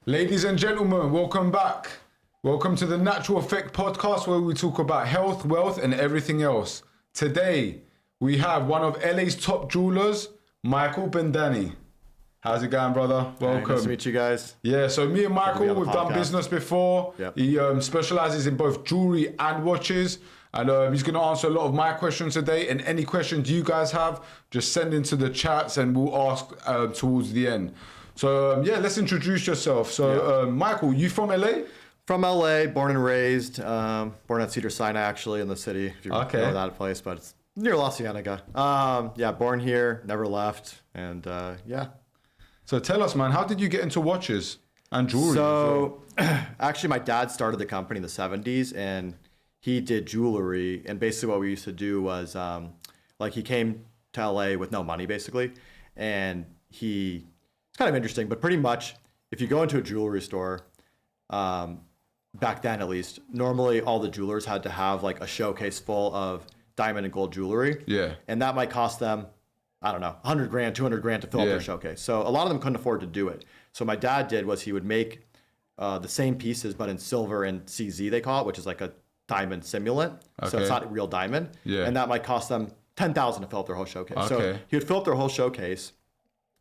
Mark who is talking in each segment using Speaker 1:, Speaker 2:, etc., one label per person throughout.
Speaker 1: Ladies and gentlemen, welcome back. Welcome to the Natural Effect podcast where we talk about health, wealth, and everything else. Today, we have one of LA's top jewelers, Michael Bendannie. How's it going, brother? Welcome.
Speaker 2: Hey, nice to meet you guys.
Speaker 1: Yeah, so me and Michael, we've done business before.
Speaker 2: Yep.
Speaker 1: He specializes in both jewelry and watches. And he's going to answer a lot of my questions today. And any questions you guys have, just send into the chats and we'll ask towards the end. So, let's introduce yourself. So, Michael, you from LA?
Speaker 2: From LA, born and raised. Born at Cedar Sinai, actually, in the city. If you know that place, but it's near La Cienega. Born here, never left. And
Speaker 1: So tell us, man, how did you get into watches and jewelry?
Speaker 2: So, actually, my dad started the company in the 70s, and he did jewelry. And basically what we used to do was, he came to LA with no money, basically. And it's kind of interesting, but pretty much, if you go into a jewelry store, back then at least, normally all the jewelers had to have like a showcase full of diamond and gold jewelry.
Speaker 1: Yeah.
Speaker 2: And that might cost them, I don't know, 100 grand, 200 grand to fill up their showcase. So a lot of them couldn't afford to do it. So my dad did was he would make the same pieces, but in silver and CZ, they call it, which is like a diamond simulant. Okay. So it's not real diamond.
Speaker 1: Yeah.
Speaker 2: And that might cost them $10,000 to fill up their whole showcase.
Speaker 1: Okay.
Speaker 2: So he would fill up their whole showcase.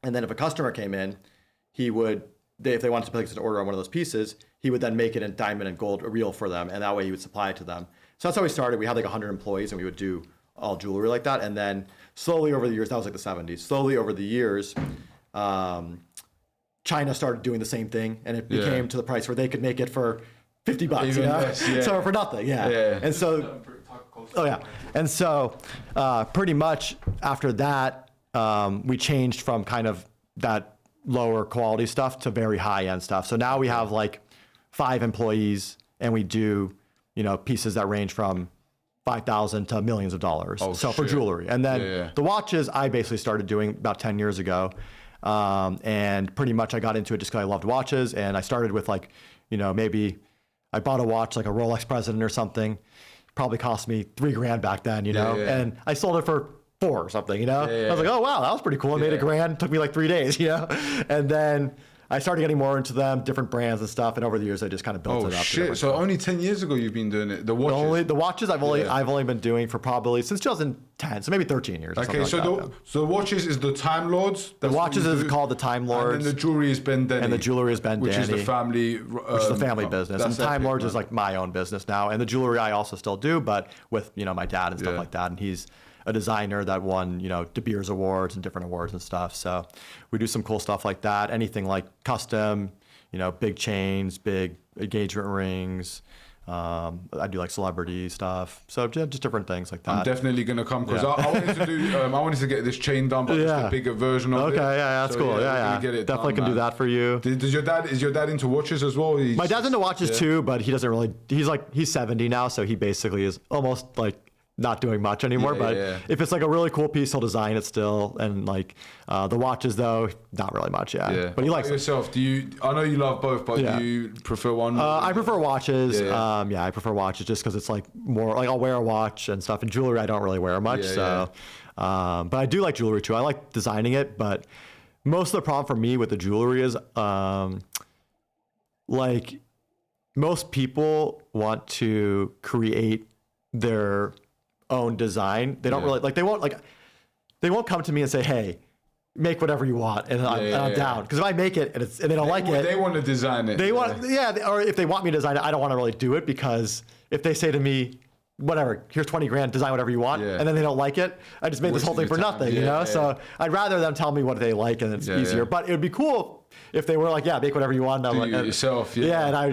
Speaker 2: And then if a customer came in, if they wanted to place an order on one of those pieces, he would then make it in diamond and gold real for them. And that way he would supply it to them. So that's how we started. We had like 100 employees and we would do all jewelry like that. And then slowly over the years, that was like the 70s, slowly over the years, China started doing the same thing. And it became to the price where they could make it for $50,
Speaker 1: Even less,
Speaker 2: So for nothing, And so, And so pretty much after that, we changed from kind of that lower quality stuff to very high end stuff. So now we have like 5 employees and we do, pieces that range from $5,000 to millions of dollars. For jewelry. And then the watches I basically started doing about 10 years ago. And pretty much I got into it just because I loved watches. And I started with maybe I bought a watch like a Rolex President or something. Probably cost me $3 grand back then, and I sold it for 4 or something, I was like, oh wow, that was pretty cool. I made $1 grand, took me like 3 days, and then I started getting more into them, different brands and stuff, and over the years I just kind of built it up.
Speaker 1: Shit! So only 10 years ago you've been doing it. The watches.
Speaker 2: The watches I've only been doing for probably since 2010, so maybe 13 years.
Speaker 1: Okay, so the watches is the Time Lords.
Speaker 2: The watches is called the Time Lords,
Speaker 1: and the jewelry is Bendannie.
Speaker 2: And the jewelry is Bendannie,
Speaker 1: which is the family,
Speaker 2: business. And Time Lords is like my own business now, and the jewelry I also still do, but with my dad and stuff like that, and he's a designer that won, De Beers Awards and different awards and stuff. So we do some cool stuff like that. Anything like custom, big chains, big engagement rings. I do like celebrity stuff. So just different things like that.
Speaker 1: I'm definitely going to come because I wanted to get this chain done, but just a bigger version of it.
Speaker 2: Okay, that's cool. Get it definitely done, can do that for you.
Speaker 1: Is your dad into watches as well?
Speaker 2: My dad's into watches too, but he doesn't really, he's 70 now. So he basically is almost like not doing much anymore, but if it's like a really cool piece, he'll design it still. And like the watches though, not really much. But he likes
Speaker 1: yourself. I know you love both, but do you prefer one?
Speaker 2: I prefer watches. I prefer watches just because it's like more like I'll wear a watch and stuff. And jewelry, I don't really wear much. But I do like jewelry too. I like designing it, but most of the problem for me with the jewelry is like most people want to create their own design. They don't really they won't come to me and say, hey, make whatever you want, and I'm down. Because if I make it and they don't like it,
Speaker 1: they want to design it.
Speaker 2: They want, or if they want me to design it, I don't want to really do it because if they say to me, whatever, here's 20 grand, design whatever you want, and then they don't like it, I just made this whole thing for nothing, So I'd rather them tell me what they like and it's easier. But it would be cool if they were like, make whatever you want.
Speaker 1: Do it yourself, and
Speaker 2: I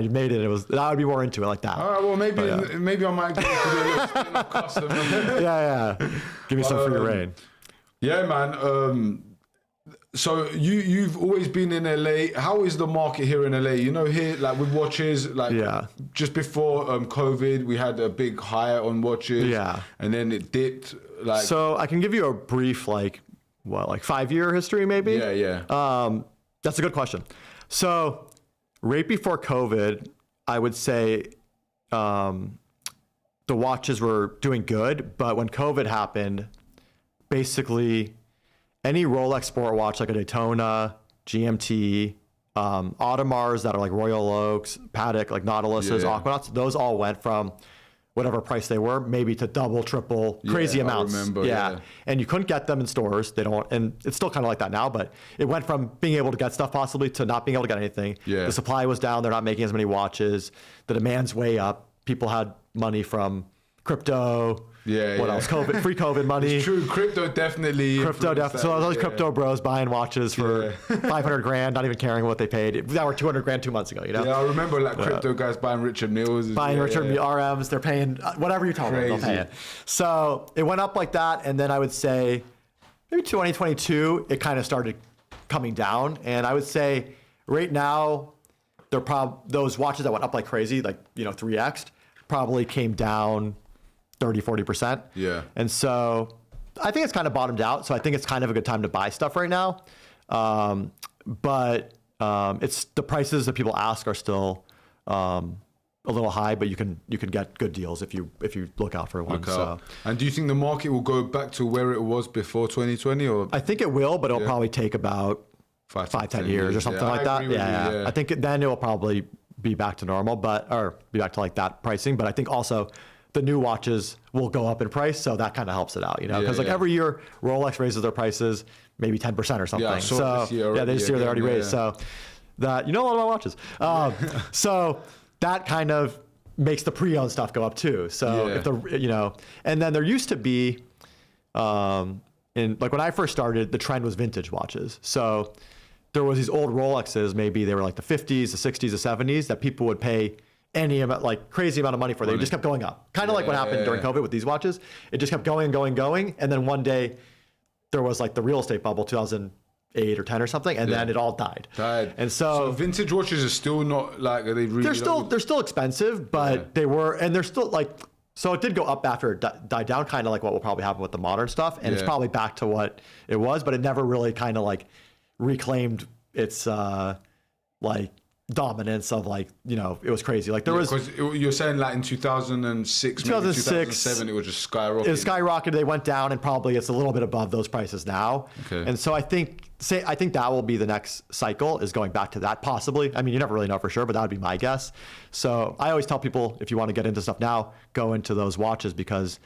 Speaker 2: made it. I would be more into it like that.
Speaker 1: All right, well maybe I might get you to do a little spin-off custom.
Speaker 2: Give me some free reign.
Speaker 1: Yeah, man. So you've always been in LA. How is the market here in LA? Here like with watches, just before COVID, we had a big high on watches. And then it dipped.
Speaker 2: So I can give you a brief 5-year history maybe? That's a good question. So right before COVID, I would say the watches were doing good, but when COVID happened, basically any Rolex sport watch like a Daytona, GMT, Audemars that are like Royal Oaks, Patek, like Nautiluses,
Speaker 1: Yeah.
Speaker 2: Aquanauts, those all went from whatever price they were, maybe to double, triple, crazy amounts.
Speaker 1: I remember, yeah.
Speaker 2: And you couldn't get them in stores. They don't, and it's still kind of like that now, but it went from being able to get stuff possibly to not being able to get anything.
Speaker 1: Yeah.
Speaker 2: The supply was down. They're not making as many watches. The demand's way up. People had money from crypto. What else? COVID, free COVID money.
Speaker 1: It's true. Crypto definitely.
Speaker 2: So all those crypto bros buying watches for 500 grand, not even caring what they paid. That were 200 grand 2 months ago, you know?
Speaker 1: Yeah, I remember like crypto guys buying Richard Mills.
Speaker 2: Buying Richard Mille RMs, they're paying whatever you tell them, they'll pay it. So it went up like that, and then I would say maybe 2022, it kind of started coming down. And I would say right now, those watches that went up like crazy, like 3x, probably came down 30, 40%.
Speaker 1: Yeah.
Speaker 2: And so I think it's kind of bottomed out. So I think it's kind of a good time to buy stuff right now. But it's the prices that people ask are still a little high, but you can get good deals if you look out for one. So.
Speaker 1: And do you think the market will go back to where it was before 2020? Or
Speaker 2: I think it will, but it'll probably take about 5-10 years or something like that. Yeah. I think then it will probably be back to normal, or be back to like that pricing. But I think also the new watches will go up in price, so that kind of helps it out, because every year Rolex raises their prices maybe 10% or something.
Speaker 1: Yeah,
Speaker 2: so
Speaker 1: this year,
Speaker 2: this year they already raised. So that a lot of my watches. So that kind of makes the pre-owned stuff go up too. So if and then there used to be, like when I first started, the trend was vintage watches. So there was these old Rolexes, maybe they were like the 50s, the 60s, the 70s, that people would pay any amount, like crazy amount of money for. They just kept going up. Kind of like what happened during COVID with these watches. It just kept going. And then one day there was like the real estate bubble, 2008 or 10 or something, and then it all died. And so
Speaker 1: vintage watches are still not like, are they really?
Speaker 2: They're still expensive, but they're still like, so it did go up after it died down, kind of like what will probably happen with the modern stuff. And it's probably back to what it was, but it never really kind of like reclaimed its like dominance of like, it was crazy. Like there was,
Speaker 1: because you're saying like in 2006, 2007, it was just skyrocketed.
Speaker 2: It skyrocketed. They went down, and probably it's a little bit above those prices now.
Speaker 1: Okay.
Speaker 2: And so I think that will be the next cycle, is going back to that possibly. I mean, you never really know for sure, but that would be my guess. So I always tell people, if you want to get into stuff now, go into those watches, because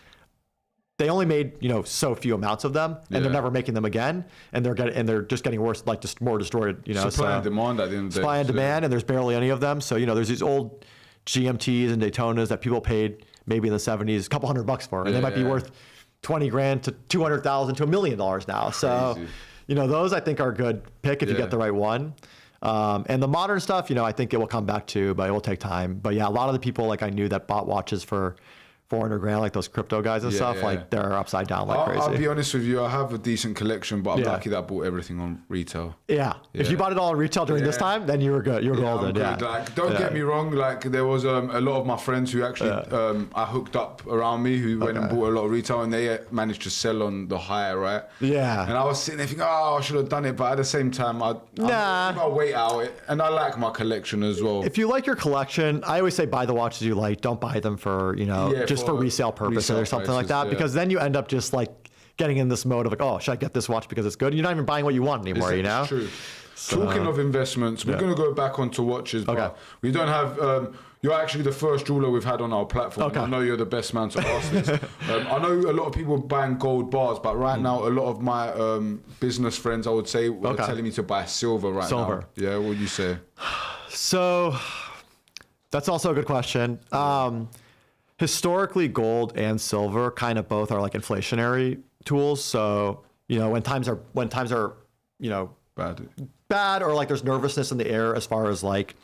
Speaker 2: they only made so few amounts of them, and they're never making them again, and they're just getting worse, like just more destroyed.
Speaker 1: Supply and demand at the end of the day.
Speaker 2: Supply and demand, and there's barely any of them. So there's these old GMTs and Daytonas that people paid maybe in the 70s a couple $100 for, and they might be worth 20 grand to 200,000 to $1 million now. So those I think are a good pick if you get the right one. And the modern stuff, I think it will come back to, but it will take time. But yeah, a lot of the people like I knew that bought watches for 400 grand, like those crypto guys and stuff, like they're upside down like crazy.
Speaker 1: I'll be honest with you, I have a decent collection, but I'm lucky that I bought everything on retail.
Speaker 2: Yeah. If you bought it all on retail during this time, then you were good. You were golden.
Speaker 1: Like, don't get me wrong, like there was a lot of my friends who actually I hooked up around me who went and bought a lot of retail, and they managed to sell on the higher, right?
Speaker 2: Yeah.
Speaker 1: And I was sitting there thinking, I should have done it, but at the same time, I'll wait out. And I like my collection as well.
Speaker 2: If you like your collection, I always say buy the watches you like. Don't buy them for, just for resale purposes or something like that, because then you end up just like getting in this mode of like, oh, should I get this watch because it's good? You're not even buying what you want anymore,
Speaker 1: It's true. So, talking of investments, we're going to go back onto watches, but we don't have... you're actually the first jeweler we've had on our platform. I know you're the best man to ask this. I know a lot of people buying gold bars, but right now, a lot of my business friends, I would say, are telling me to buy silver now. Yeah, what would you say?
Speaker 2: So that's also a good question. Historically, gold and silver kind of both are like inflationary tools. So, when times are bad, or like there's nervousness in the air as far as like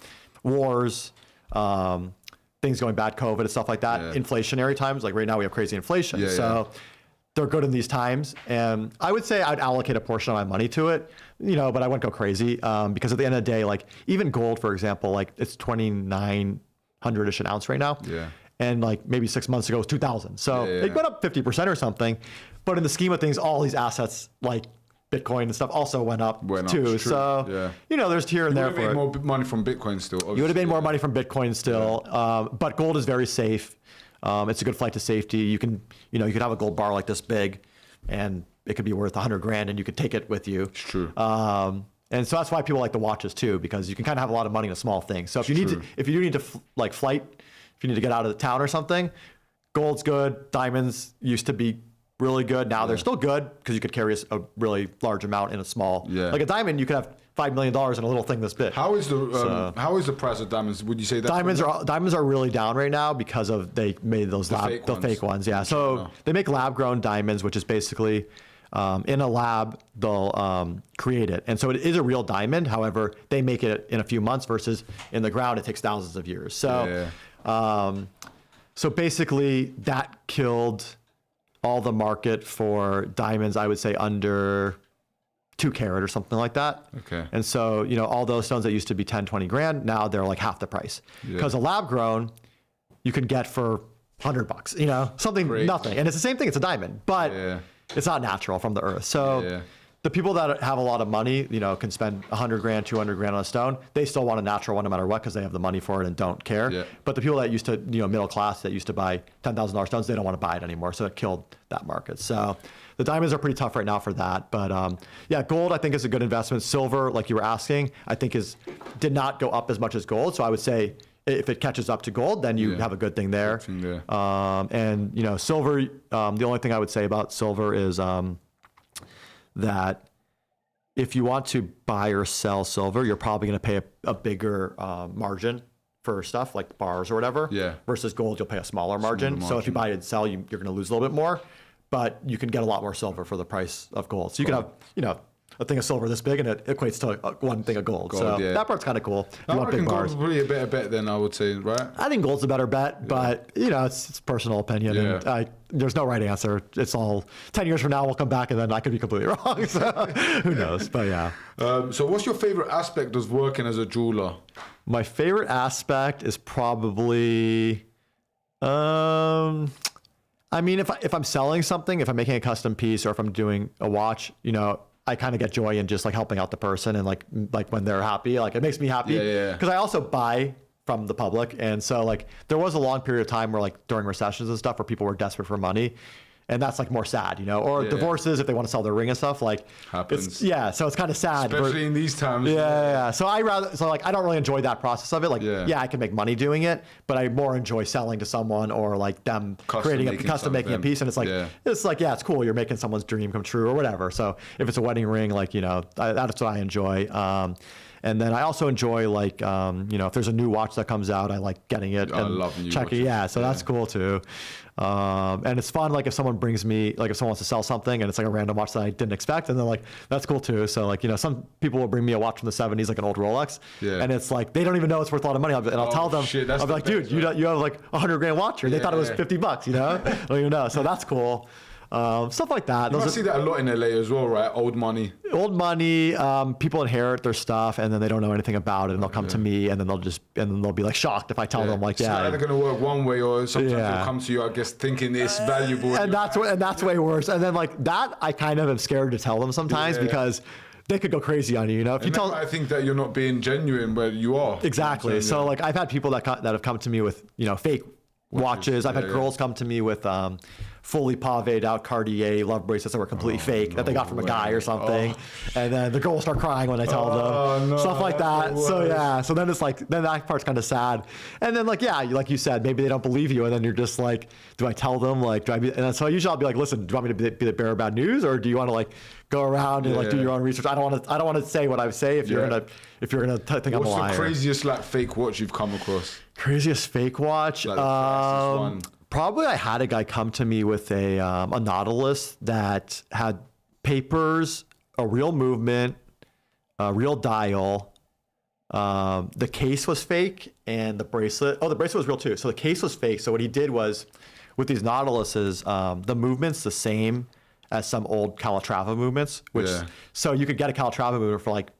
Speaker 2: wars, things going bad, COVID and stuff like that, inflationary times, like right now we have crazy inflation. They're good in these times. And I would say I'd allocate a portion of my money to it, but I wouldn't go crazy, because at the end of the day, like even gold, for example, like it's 2,900-ish an ounce right now.
Speaker 1: Yeah.
Speaker 2: And like maybe 6 months ago it was 2,000. So it went up 50% or something. But in the scheme of things, all these assets like Bitcoin and stuff also went up too. So, there's here and there for it.
Speaker 1: You would have made more money from Bitcoin still. Obviously.
Speaker 2: You would have made more money from Bitcoin still. But gold is very safe. It's a good flight to safety. You can, you could have a gold bar like this big, and it could be worth 100 grand, and you could take it with you.
Speaker 1: It's true.
Speaker 2: And so that's why people like the watches too, because you can kind of have a lot of money in a small thing. So if you need to, if you do need to like flight, if you need to get out of the town or something, gold's good. Diamonds used to be really good. Now they're still good because you could carry a really large amount in a small, like a diamond, you could have $5 million in a little thing this big.
Speaker 1: How is the price of diamonds? Would you say that
Speaker 2: diamonds are really down right now because of they made those fake ones. Yeah. So they make lab grown diamonds, which is basically in a lab they'll create it, and so it is a real diamond. However, they make it in a few months versus in the ground it takes thousands of years. So so basically that killed all the market for diamonds. I would say under 2 carat or something like that.
Speaker 1: Okay.
Speaker 2: And so, you know, all those stones that used to be 10, 20 grand, now they're like half the price. Because a lab grown, you can get for $100, you know, something, nothing. And it's the same thing, it's a diamond, but it's not natural from the earth. So the people that have a lot of money, you know, can spend 100 grand, 200 grand on a stone. They still want a natural one no matter what, because they have the money for it and don't care. Yeah. But the people that used to, you know, middle class that used to buy $10,000 stones, they don't want to buy it anymore. So it killed that market. So the diamonds are pretty tough right now for that. But yeah, gold I think is a good investment. Silver, like you were asking, I think did not go up as much as gold. So I would say if it catches up to gold, then you have a good thing there. And you know, silver, the only thing I would say about silver is that if you want to buy or sell silver, you're probably going to pay a bigger margin for stuff like bars or whatever. Versus gold, you'll pay a smaller margin. So if you buy and sell, you're going to lose a little bit more. But you can get a lot more silver for the price of gold. So you can have, you know, a thing of silver this big and it equates to one thing of gold. So that part's kind of cool.
Speaker 1: I reckon gold's probably a better bet then, I would say, right?
Speaker 2: I think gold's a better bet, but you know, it's personal opinion. And there's no right answer. It's all 10 years from now, we'll come back and then I could be completely wrong. So who knows? But yeah. So
Speaker 1: what's your favorite aspect of working as a jeweler?
Speaker 2: My favorite aspect is probably, I mean, if I'm selling something, if I'm making a custom piece or if I'm doing a watch, you know, I kind of get joy in just like helping out the person and like when they're happy, like it makes me happy. Because I also buy from the public. And so like there was a long period of time where like during recessions and stuff where people were desperate for money. And that's like more sad, you know, or divorces if they want to sell their ring and stuff like
Speaker 1: happens.
Speaker 2: So it's kind of sad.
Speaker 1: Especially in these times.
Speaker 2: So I don't really enjoy that process of it. Like, I can make money doing it, but I more enjoy selling to someone or like them custom making a piece. And it's like, it's cool. You're making someone's dream come true or whatever. So if it's a wedding ring, like, you know, that's what I enjoy. And then I also enjoy like, you know, if there's a new watch that comes out, I like getting it and checking. So that's cool too. And it's fun, like if someone brings me, like if someone wants to sell something and it's like a random watch that I didn't expect, and they're like, that's cool too. So like, you know, some people will bring me a watch from the 70s, like an old Rolex, and it's like, they don't even know it's worth a lot of money. And I'll tell them, I'll be like, dude, you have like $100 grand watch here. They thought it was $50, you know? I don't even know. So that's cool. Stuff like that.
Speaker 1: You must see that a lot in LA as well, right? Old money.
Speaker 2: People inherit their stuff and then they don't know anything about it, and they'll come to me, and then they'll be like shocked if I tell them like,
Speaker 1: it's either going to work one way or sometimes they'll come to you, I guess, thinking it's valuable.
Speaker 2: And that's way worse. And then like that, I kind of am scared to tell them sometimes because they could go crazy on you, you know.
Speaker 1: I think that you're not being genuine, but you are.
Speaker 2: Exactly. So like I've had people that have come to me with, you know, fake watches. I've had girls come to me with fully pavéed out Cartier love bracelets that were completely fake that they got from a guy or something. And then the girl will start crying when I tell them stuff like that. So then it's like, then that part's kind of sad. And then like, like you said, maybe they don't believe you. And then you're just like, do I tell them? Like, and so usually I'll be like, listen, do you want me to be the bearer of bad news? Or do you want to like go around and like do your own research? I don't want to say what I say if you're gonna think I'm a liar.
Speaker 1: What's the craziest like fake watch you've come across?
Speaker 2: Craziest fake watch?
Speaker 1: Like
Speaker 2: probably I had a guy come to me with a Nautilus that had papers, a real movement, a real dial. The case was fake and the bracelet was real too. So the case was fake. So what he did was with these Nautiluses, the movement's the same as some old Calatrava movements, so you could get a Calatrava movement for like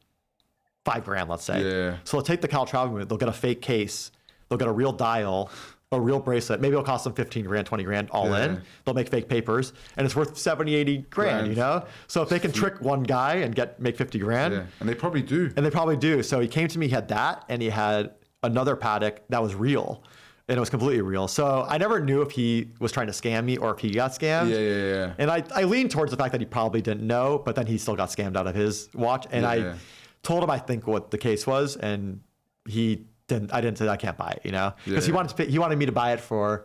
Speaker 2: $5,000, let's say. So they'll take the Calatrava movement, they'll get a fake case, they'll get a real dial, a real bracelet. Maybe it'll cost them 15 grand, 20 grand all in. They'll make fake papers and it's worth 70, 80 grand, you know? So if they can trick one guy and make 50 grand.
Speaker 1: And they probably do.
Speaker 2: So he came to me, he had that, and he had another Patek that was real. And it was completely real. So I never knew if he was trying to scam me or if he got scammed. And I leaned towards the fact that he probably didn't know, but then he still got scammed out of his watch. And told him I think what the case was, and I didn't say I can't buy it, you know, because he wanted me to buy it for.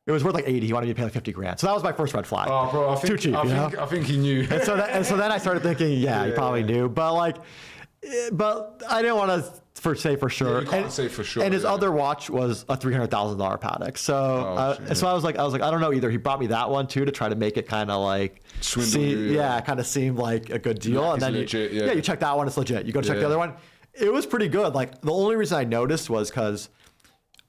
Speaker 2: It was worth like 80. He wanted me to pay like 50 grand. So that was my first red flag.
Speaker 1: Oh, bro,
Speaker 2: too cheap.
Speaker 1: I think he knew.
Speaker 2: And so then I started thinking, he probably knew, but I didn't want to say for sure.
Speaker 1: Yeah, you can't say for sure.
Speaker 2: And his other watch was a $300,000 Patek. So so I was like, I don't know either. He brought me that one too to try to make it kind of like kind of seem like a good deal.
Speaker 1: Yeah,
Speaker 2: and then
Speaker 1: legit,
Speaker 2: you check that one, it's legit. You go check the other one. It was pretty good. Like the only reason I noticed was because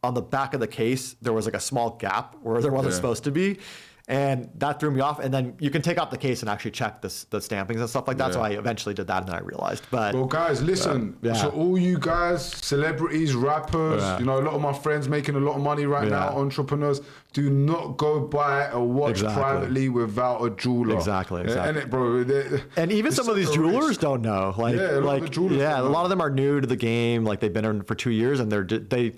Speaker 2: on the back of the case, there was like a small gap where there wasn't supposed to be. And that threw me off. And then you can take out the case and actually check the stampings and stuff like that. So I eventually did that and then I realized. But
Speaker 1: well, guys, listen. So all you guys, celebrities, rappers, a lot of my friends making a lot of money right now, entrepreneurs, do not go buy a watch privately without a jeweler.
Speaker 2: Exactly.
Speaker 1: And it, bro.
Speaker 2: And even some of these jewelers don't know. Like,
Speaker 1: a
Speaker 2: lot of them are new to the game. Like they've been in for 2 years and they.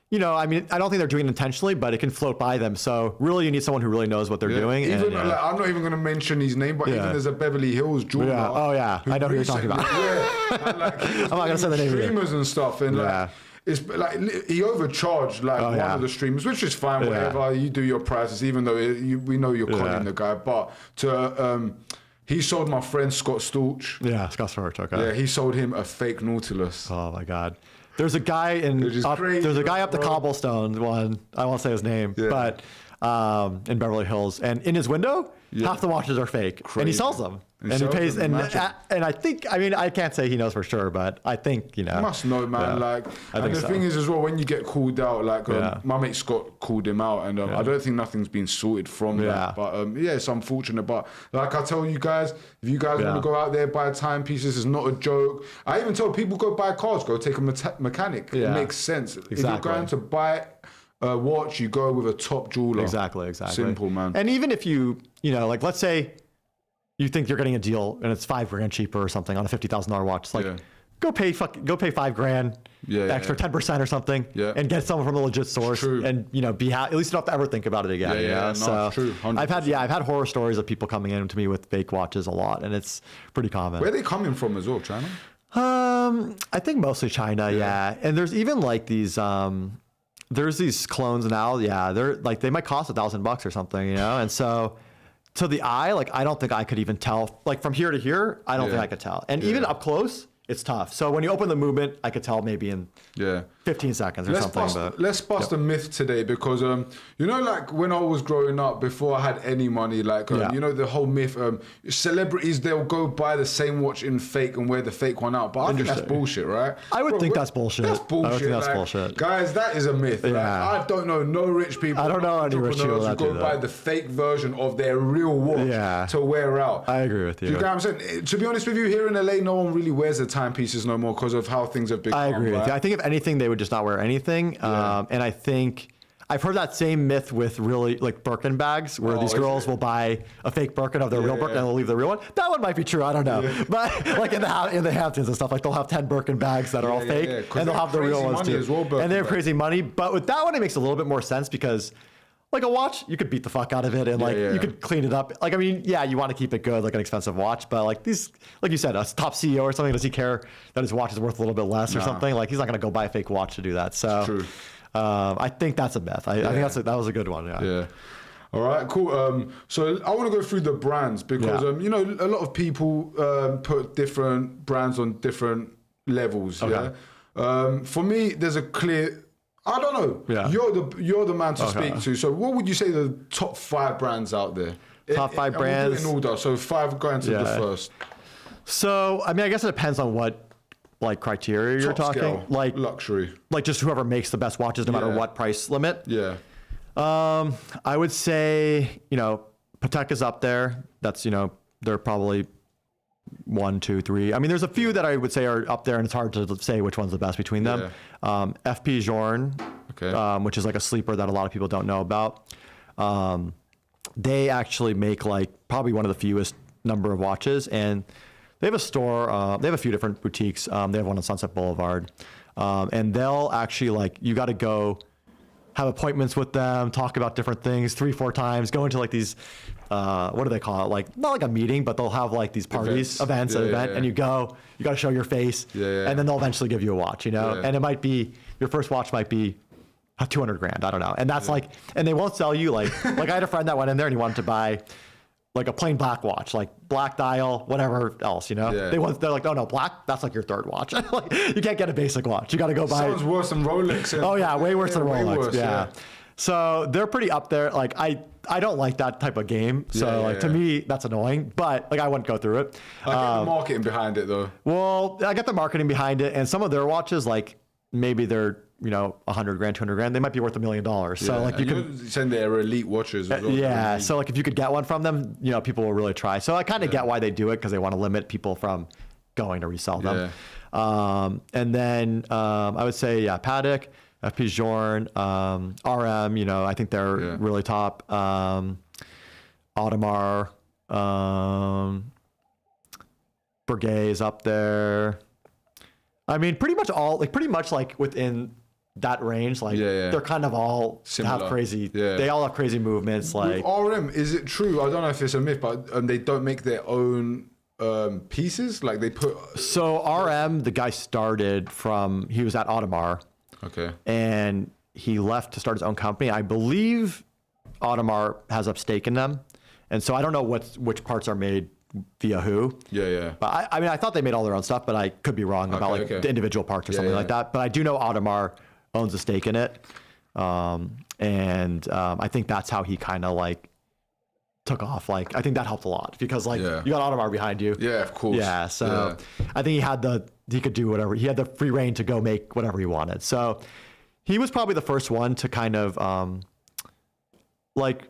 Speaker 2: I don't think they're doing it intentionally, but it can float by them. So really, you need someone who really knows what they're doing.
Speaker 1: Even I'm not even going to mention his name, but even there's a Beverly Hills jeweler.
Speaker 2: Yeah. Oh yeah, I know who you're talking about.
Speaker 1: And
Speaker 2: I'm not going to say the name.
Speaker 1: Streamers and stuff, and it's like he overcharged one of the streamers, which is fine. Whatever you do your prices, even though we know you're calling the guy, but he sold my friend Scott Storch.
Speaker 2: Yeah, Scott Storch. Okay.
Speaker 1: Yeah, he sold him a fake Nautilus.
Speaker 2: Oh my God. There's a guy up the cobblestone one. I won't say his name, but in Beverly Hills, and in his window, half the watches are fake, and he sells them, and he pays. And I think, I can't say he knows for sure, but I think
Speaker 1: You must know, man. And the thing is as well, when you get called out, my mate Scott called him out, and I don't think nothing's been sorted from that. But it's unfortunate. But like I tell you guys, if you guys want to go out there buy timepieces, it's not a joke. I even tell people go buy cars, go take a mechanic. It makes sense. If you're going to buy a watch, you go with a top jeweler.
Speaker 2: Exactly.
Speaker 1: Simple, man.
Speaker 2: And even if you, let's say you think you're getting a deal and it's $5,000 cheaper or something on a $50,000 watch, it's like go pay $5,000 extra 10% or something, and get someone from a legit source, and be at least you don't have to ever think about it again. So
Speaker 1: true. 100%.
Speaker 2: I've had horror stories of people coming in to me with fake watches a lot, and it's pretty common.
Speaker 1: Where are they coming from as well? China?
Speaker 2: I think mostly China. And there's even like these. There's these clones now. They're like they might cost $1,000 or something, and so. To the eye, I don't think I could even tell. Like from here to here, I don't think I could tell. And even up close, it's tough. So when you open the movement, I could tell maybe in 15 seconds or something.
Speaker 1: Let's bust a myth today because, like when I was growing up, before I had any money, the whole myth, celebrities, they'll go buy the same watch in fake and wear the fake one out. But I think that's bullshit, right?
Speaker 2: I would think that's bullshit.
Speaker 1: That's bullshit.
Speaker 2: I would think that's bullshit.
Speaker 1: Guys, that is a myth. I don't know no rich people.
Speaker 2: I don't know any rich people
Speaker 1: who go buy the fake version of their real watch to wear out.
Speaker 2: I agree with you.
Speaker 1: Do you get what I'm saying? To be honest with you, here in LA, no one really wears the timepieces no more because of how things have become.
Speaker 2: I agree with you. I think if anything, they would just not wear anything. And I think I've heard that same myth with really like Birkin bags, where these girls will buy a fake Birkin of their real Birkin and they'll leave the real one. That one might be true. I don't know. But like in the Hamptons and stuff, like they'll have 10 Birkin bags that are all fake, and they'll have the real ones too. Well, and they have crazy money. But with that one, it makes a little bit more sense because. Like a watch, you could beat the fuck out of it and you could clean it up. Like, you want to keep it good, like an expensive watch, but like these, like you said, a top CEO or something, does he care that his watch is worth a little bit less or something? Like he's not going to go buy a fake watch to do that. So true. I think that's a myth. I think that was a good one. Yeah.
Speaker 1: All right, cool. So I want to go through the brands because, a lot of people put different brands on different levels. Okay. For me, there's a clear... I don't know. Yeah. You're the man to speak to. So what would you say the top 5 brands out there?
Speaker 2: Top 5 brands.
Speaker 1: We'll do it in order. So 5 going to the first.
Speaker 2: So I guess it depends on what criteria you're talking.
Speaker 1: Scale, like luxury.
Speaker 2: Like just whoever makes the best watches, no matter what price limit.
Speaker 1: Yeah.
Speaker 2: I would say Patek is up there. That's they're probably 1, 2, 3. There's a few that I would say are up there, and it's hard to say which one's the best between them. FP Journe, which is like a sleeper that a lot of people don't know about. They actually make probably one of the fewest number of watches, and they have a store. They have a few different boutiques. They have one on Sunset Boulevard, and they'll actually you got to go have appointments with them, talk about different things 3-4 times, go into like these, what do they call it? Like, not like a meeting, but they'll have like these parties, events, and you go, you got to show your face, and then they'll eventually give you a watch, you know? And it might be, your first watch might be $200,000, I don't know. And that's like, and they won't sell you like I had a friend that went in there and he wanted to buy like a plain black watch, like black dial, whatever else, you know? They're like, no, black, that's like your third watch. Like, you can't get a basic watch. You got to go buy.
Speaker 1: Sounds worse than Rolex.
Speaker 2: Oh yeah, way worse than Rolex.
Speaker 1: Worse,
Speaker 2: yeah. So they're pretty up there. Like I don't like that type of game. So to me, that's annoying, but like I wouldn't go through it.
Speaker 1: I get the marketing behind it though.
Speaker 2: Well, I get the marketing behind it, and some of their watches, like maybe they're, you know, $100,000, $200,000, they might be worth $1 million. So like you can
Speaker 1: send their elite watches as well.
Speaker 2: Yeah. So like if you could get one from them, you know, people will really try. So I kind of get why they do it, because they want to limit people from going to resell them. And then I would say, Patek, FP Journe, RM, you know, I think they're really top. Audemars, Breguet is up there. I mean, pretty much like within that range, like they're kind of all
Speaker 1: similar.
Speaker 2: Have crazy. They all have crazy movements. Like
Speaker 1: with RM, is it true? I don't know if it's a myth, but they don't make their own pieces. Like they put.
Speaker 2: So RM, the guy started from, he was at Audemars.
Speaker 1: Okay.
Speaker 2: And he left to start his own company. I believe Audemars has a stake in them, and so I don't know which parts are made via who. But I mean, I thought they made all their own stuff, but I could be wrong about like the individual parts or something like that. But I do know Audemars owns a stake in it. And I think that's how he kind of like took off. Like, I think that helped a lot, because like you got Audemars behind you.
Speaker 1: Yeah, of course.
Speaker 2: Yeah. So I think he could do whatever. He had the free reign to go make whatever he wanted. So he was probably the first one to kind of like,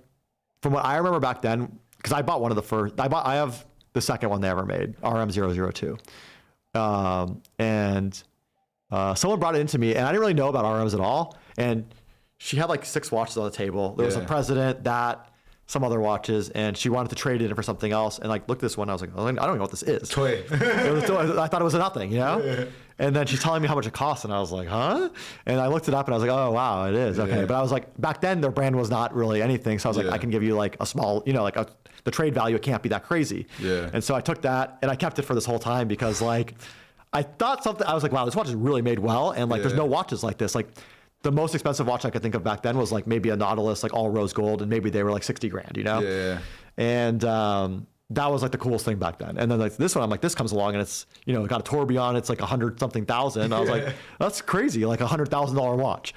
Speaker 2: from what I remember back then, because I bought one of the first, I have the second one they ever made, RM002. And someone brought it into me, and I didn't really know about RMs at all. And she had like 6 watches on the table. There was a President, some other watches, and she wanted to trade it in for something else. And like, look at this one. I was like, I don't know what this is.
Speaker 1: Toy.
Speaker 2: I thought it was a nothing, you know? And then she's telling me how much it costs, and I was like, huh? And I looked it up, and I was like, oh, wow, it is. Okay. But I was like, back then, their brand was not really anything. So I was like, I can give you like a small, you know, like the trade value, it can't be that crazy. And so I took that, and I kept it for this whole time, because like, I was like, wow, this watch is really made well. And like, there's no watches like this. Like, the most expensive watch I could think of back then was like maybe a Nautilus, like all rose gold, and maybe they were like $60,000, you know? And that was like the coolest thing back then. And then like this one, I'm like, this comes along and it's, you know, it got a tourbillon, it's like 100-something thousand. I was like, that's crazy, like $100,000 watch.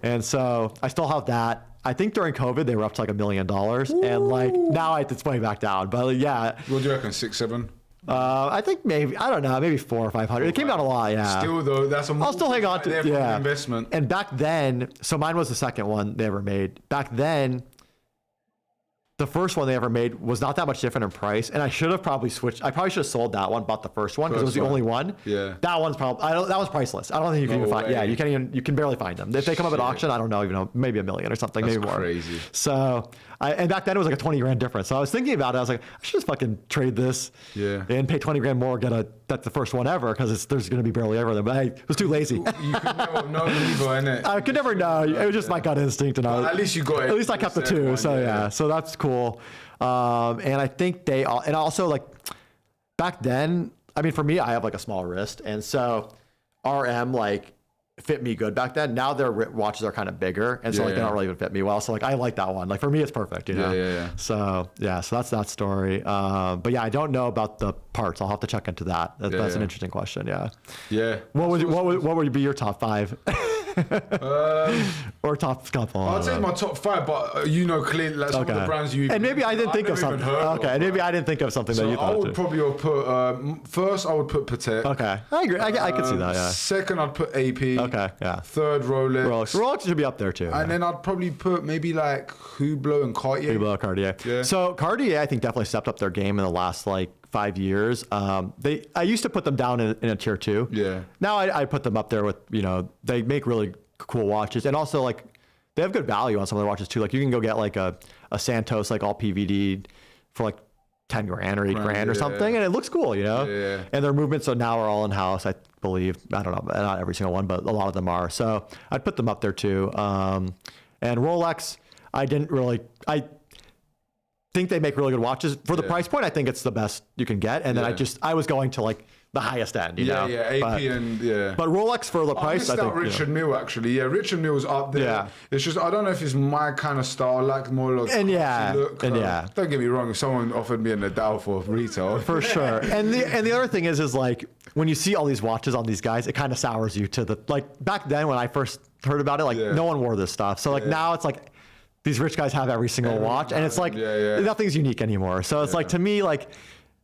Speaker 2: And so I still have that. I think during COVID they were up to like $1 million. And like now it's way back down. But yeah.
Speaker 1: What do you reckon, 6, 7?
Speaker 2: I think maybe, I don't know, maybe 400 or 500. It came down a lot,
Speaker 1: Still though, that's
Speaker 2: I'll still hang on to
Speaker 1: investment.
Speaker 2: And back then, so mine was the second one they ever made. Back then, the first one they ever made was not that much different in price, and I should have probably switched. I probably should have sold that one, bought the first one, because it was the only one. That one's probably that was priceless. I don't think you can even find. Yeah, you can barely find them. If they come up at auction, I don't know, maybe $1 million or something,
Speaker 1: That's
Speaker 2: maybe more.
Speaker 1: Crazy.
Speaker 2: So, and back then it was like a $20,000 difference. So I was thinking about it. I was like, I should just fucking trade this. And pay $20,000 more, that's the first one ever, because there's going to be barely ever there. But I was too lazy.
Speaker 1: You could never know either, innit?
Speaker 2: I could never know. It was just my gut instinct, and
Speaker 1: at least you got it.
Speaker 2: At least I kept the 2. So so that's cool. And I think and also like back then, I mean, for me, I have like a small wrist, and so RM like fit me good back then. Now their watches are kind of bigger, and so like they don't really even fit me well. So like I like that one. Like for me, it's perfect, you know. So so that's that story. But yeah, I don't know about the parts. I'll have to check into that. That's an interesting question. What would be your top 5? Or top couple?
Speaker 1: I'd say my top 5, but you know clearly like some of the brands you.
Speaker 2: And maybe I didn't think of something. And maybe I didn't think of something that you thought.
Speaker 1: I would probably put first. I would put Patek.
Speaker 2: Okay, I agree. I could see that. Yeah.
Speaker 1: Second, I'd put AP.
Speaker 2: Okay. Yeah.
Speaker 1: Third, Rolex.
Speaker 2: Rolex should be up there too.
Speaker 1: And then I'd probably put maybe like Hublot and Cartier.
Speaker 2: Hublot, Cartier. Yeah. So Cartier, I think definitely stepped up their game in the last like 5 years. I used to put them down in a tier 2.
Speaker 1: Yeah.
Speaker 2: Now I put them up there with, you know, they make really cool watches, and also like they have good value on some of their watches too. Like you can go get like a Santos like all PVD for like $10,000 or $8,000 or something, and it looks cool, you know. And their movements now are all in house, I believe. I don't know, not every single one, but a lot of them are. So I'd put them up there too. And Rolex, I think they make really good watches for the price point. I think it's the best you can get. And then I was going to like the highest end, you know?
Speaker 1: AP but
Speaker 2: Rolex for the price, I think.
Speaker 1: Richard Mille actually. Yeah, Richard Mille's up there. Yeah. It's just, I don't know if it's my kind of style. I like more like look. Don't get me wrong, if someone offered me a Nadal for retail.
Speaker 2: For sure. And the other thing is like, when you see all these watches on these guys, it kind of sours you to the, like back then when I first heard about it, like no one wore this stuff. So like now it's like, these rich guys have every single watch, and it's like nothing's unique anymore. So it's like, to me, like,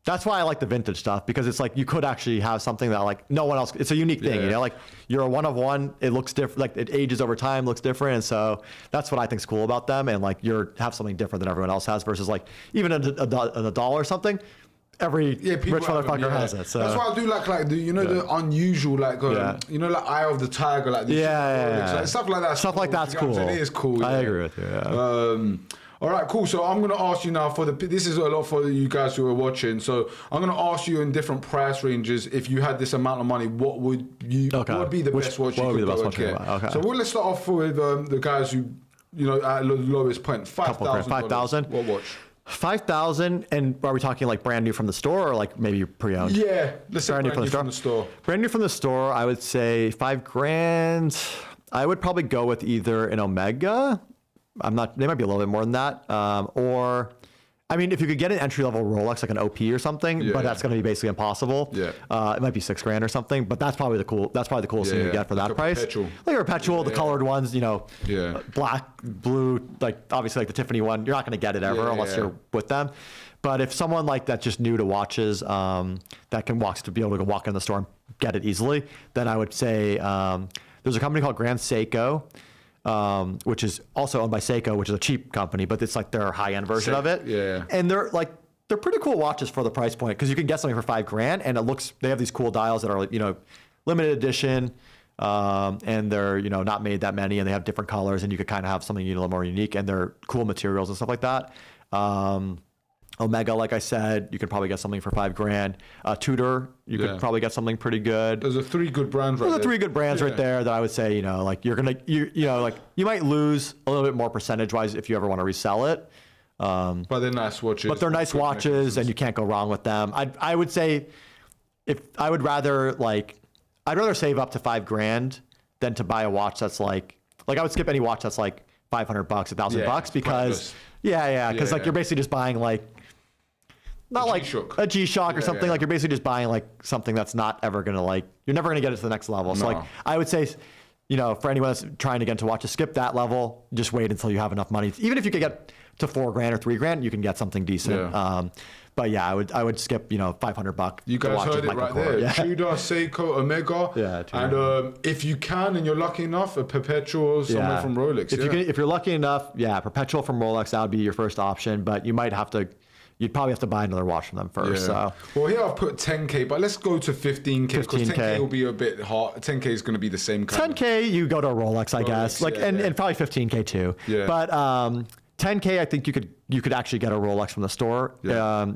Speaker 2: that's why I like the vintage stuff, because it's like you could actually have something that like no one else. It's a unique thing, you know. Like you're a one of one. It looks different. Like it ages over time, looks different, and so that's what I think is cool about them. And like have something different than everyone else has, versus like even a dollar or something. Every rich motherfucker has it. So
Speaker 1: that's why I do like the the unusual like like Eye of the Tiger, like like stuff like that.
Speaker 2: Stuff like that's cool.
Speaker 1: It is cool.
Speaker 2: I agree with you. Yeah.
Speaker 1: All right, cool. So I'm gonna ask you now this is a lot for you guys who are watching. So I'm gonna ask you in different price ranges. If you had this amount of money, what would be the best watch you could go and get? Okay. So let's start off with the guys who at the lowest point, $5,000.
Speaker 2: 5,000.
Speaker 1: What watch?
Speaker 2: 5,000, and are we talking like brand new from the store, or like maybe pre-owned?
Speaker 1: Yeah, let's say brand new from the store.
Speaker 2: Brand new from the store, I would say $5,000. I would probably go with either an Omega. They might be a little bit more than that. Or, I mean, if you could get an entry-level Rolex, like an OP or something, but that's going to be basically impossible. Yeah. It might be $6,000 or something, but that's probably the coolest thing you get for that price. Like a Perpetual, the colored ones, black, blue, like obviously like the Tiffany one, you're not going to get it ever unless you're with them. But if someone like that's just new to watches, that can be able to walk in the store and get it easily, then I would say there's a company called Grand Seiko. Which is also owned by Seiko, which is a cheap company, but it's like their high-end version of it. Yeah. And they're pretty cool watches for the price point, because you can get something for $5,000, and they have these cool dials that are limited edition, and they're not made that many, and they have different colors, and you could kind of have something a little more unique, and they're cool materials and stuff like that. Omega, like I said, you could probably get something for $5,000. Tudor, you could probably get something pretty good.
Speaker 1: There's three good brands right there.
Speaker 2: There's three good brands right there that I would say, like you're gonna, you might lose a little bit more percentage-wise if you ever want to resell it.
Speaker 1: But they're nice watches.
Speaker 2: But they're nice watches, and you can't go wrong with them. I would say, I'd rather save up to $5,000 than to buy a watch that's like I would skip any watch that's like $500, $1,000 because because you're basically just buying not like a G-Shock or something. Like you're basically just buying like something that's not ever gonna you're never gonna get it to the next level. So I would say, for anyone that's trying to get into watches, skip that level. Just wait until you have enough money. Even if you could get to $4,000 or $3,000, you can get something decent. But yeah, I would skip $500.
Speaker 1: You guys heard it right there. Yeah. Tudor, Seiko, Omega. Yeah. And if you can, and you're lucky enough, a Perpetual somewhere from Rolex.
Speaker 2: If you're lucky enough, Perpetual from Rolex, that would be your first option. But you'd probably have to buy another watch from them first. So.
Speaker 1: Well, here I've put 10K, but let's go to 15K, because 10K will be a bit hard. 10K is going to be the same kind.
Speaker 2: 10K, you go to a Rolex, I guess. And probably 15K too. Yeah. But 10K, I think you could actually get a Rolex from the store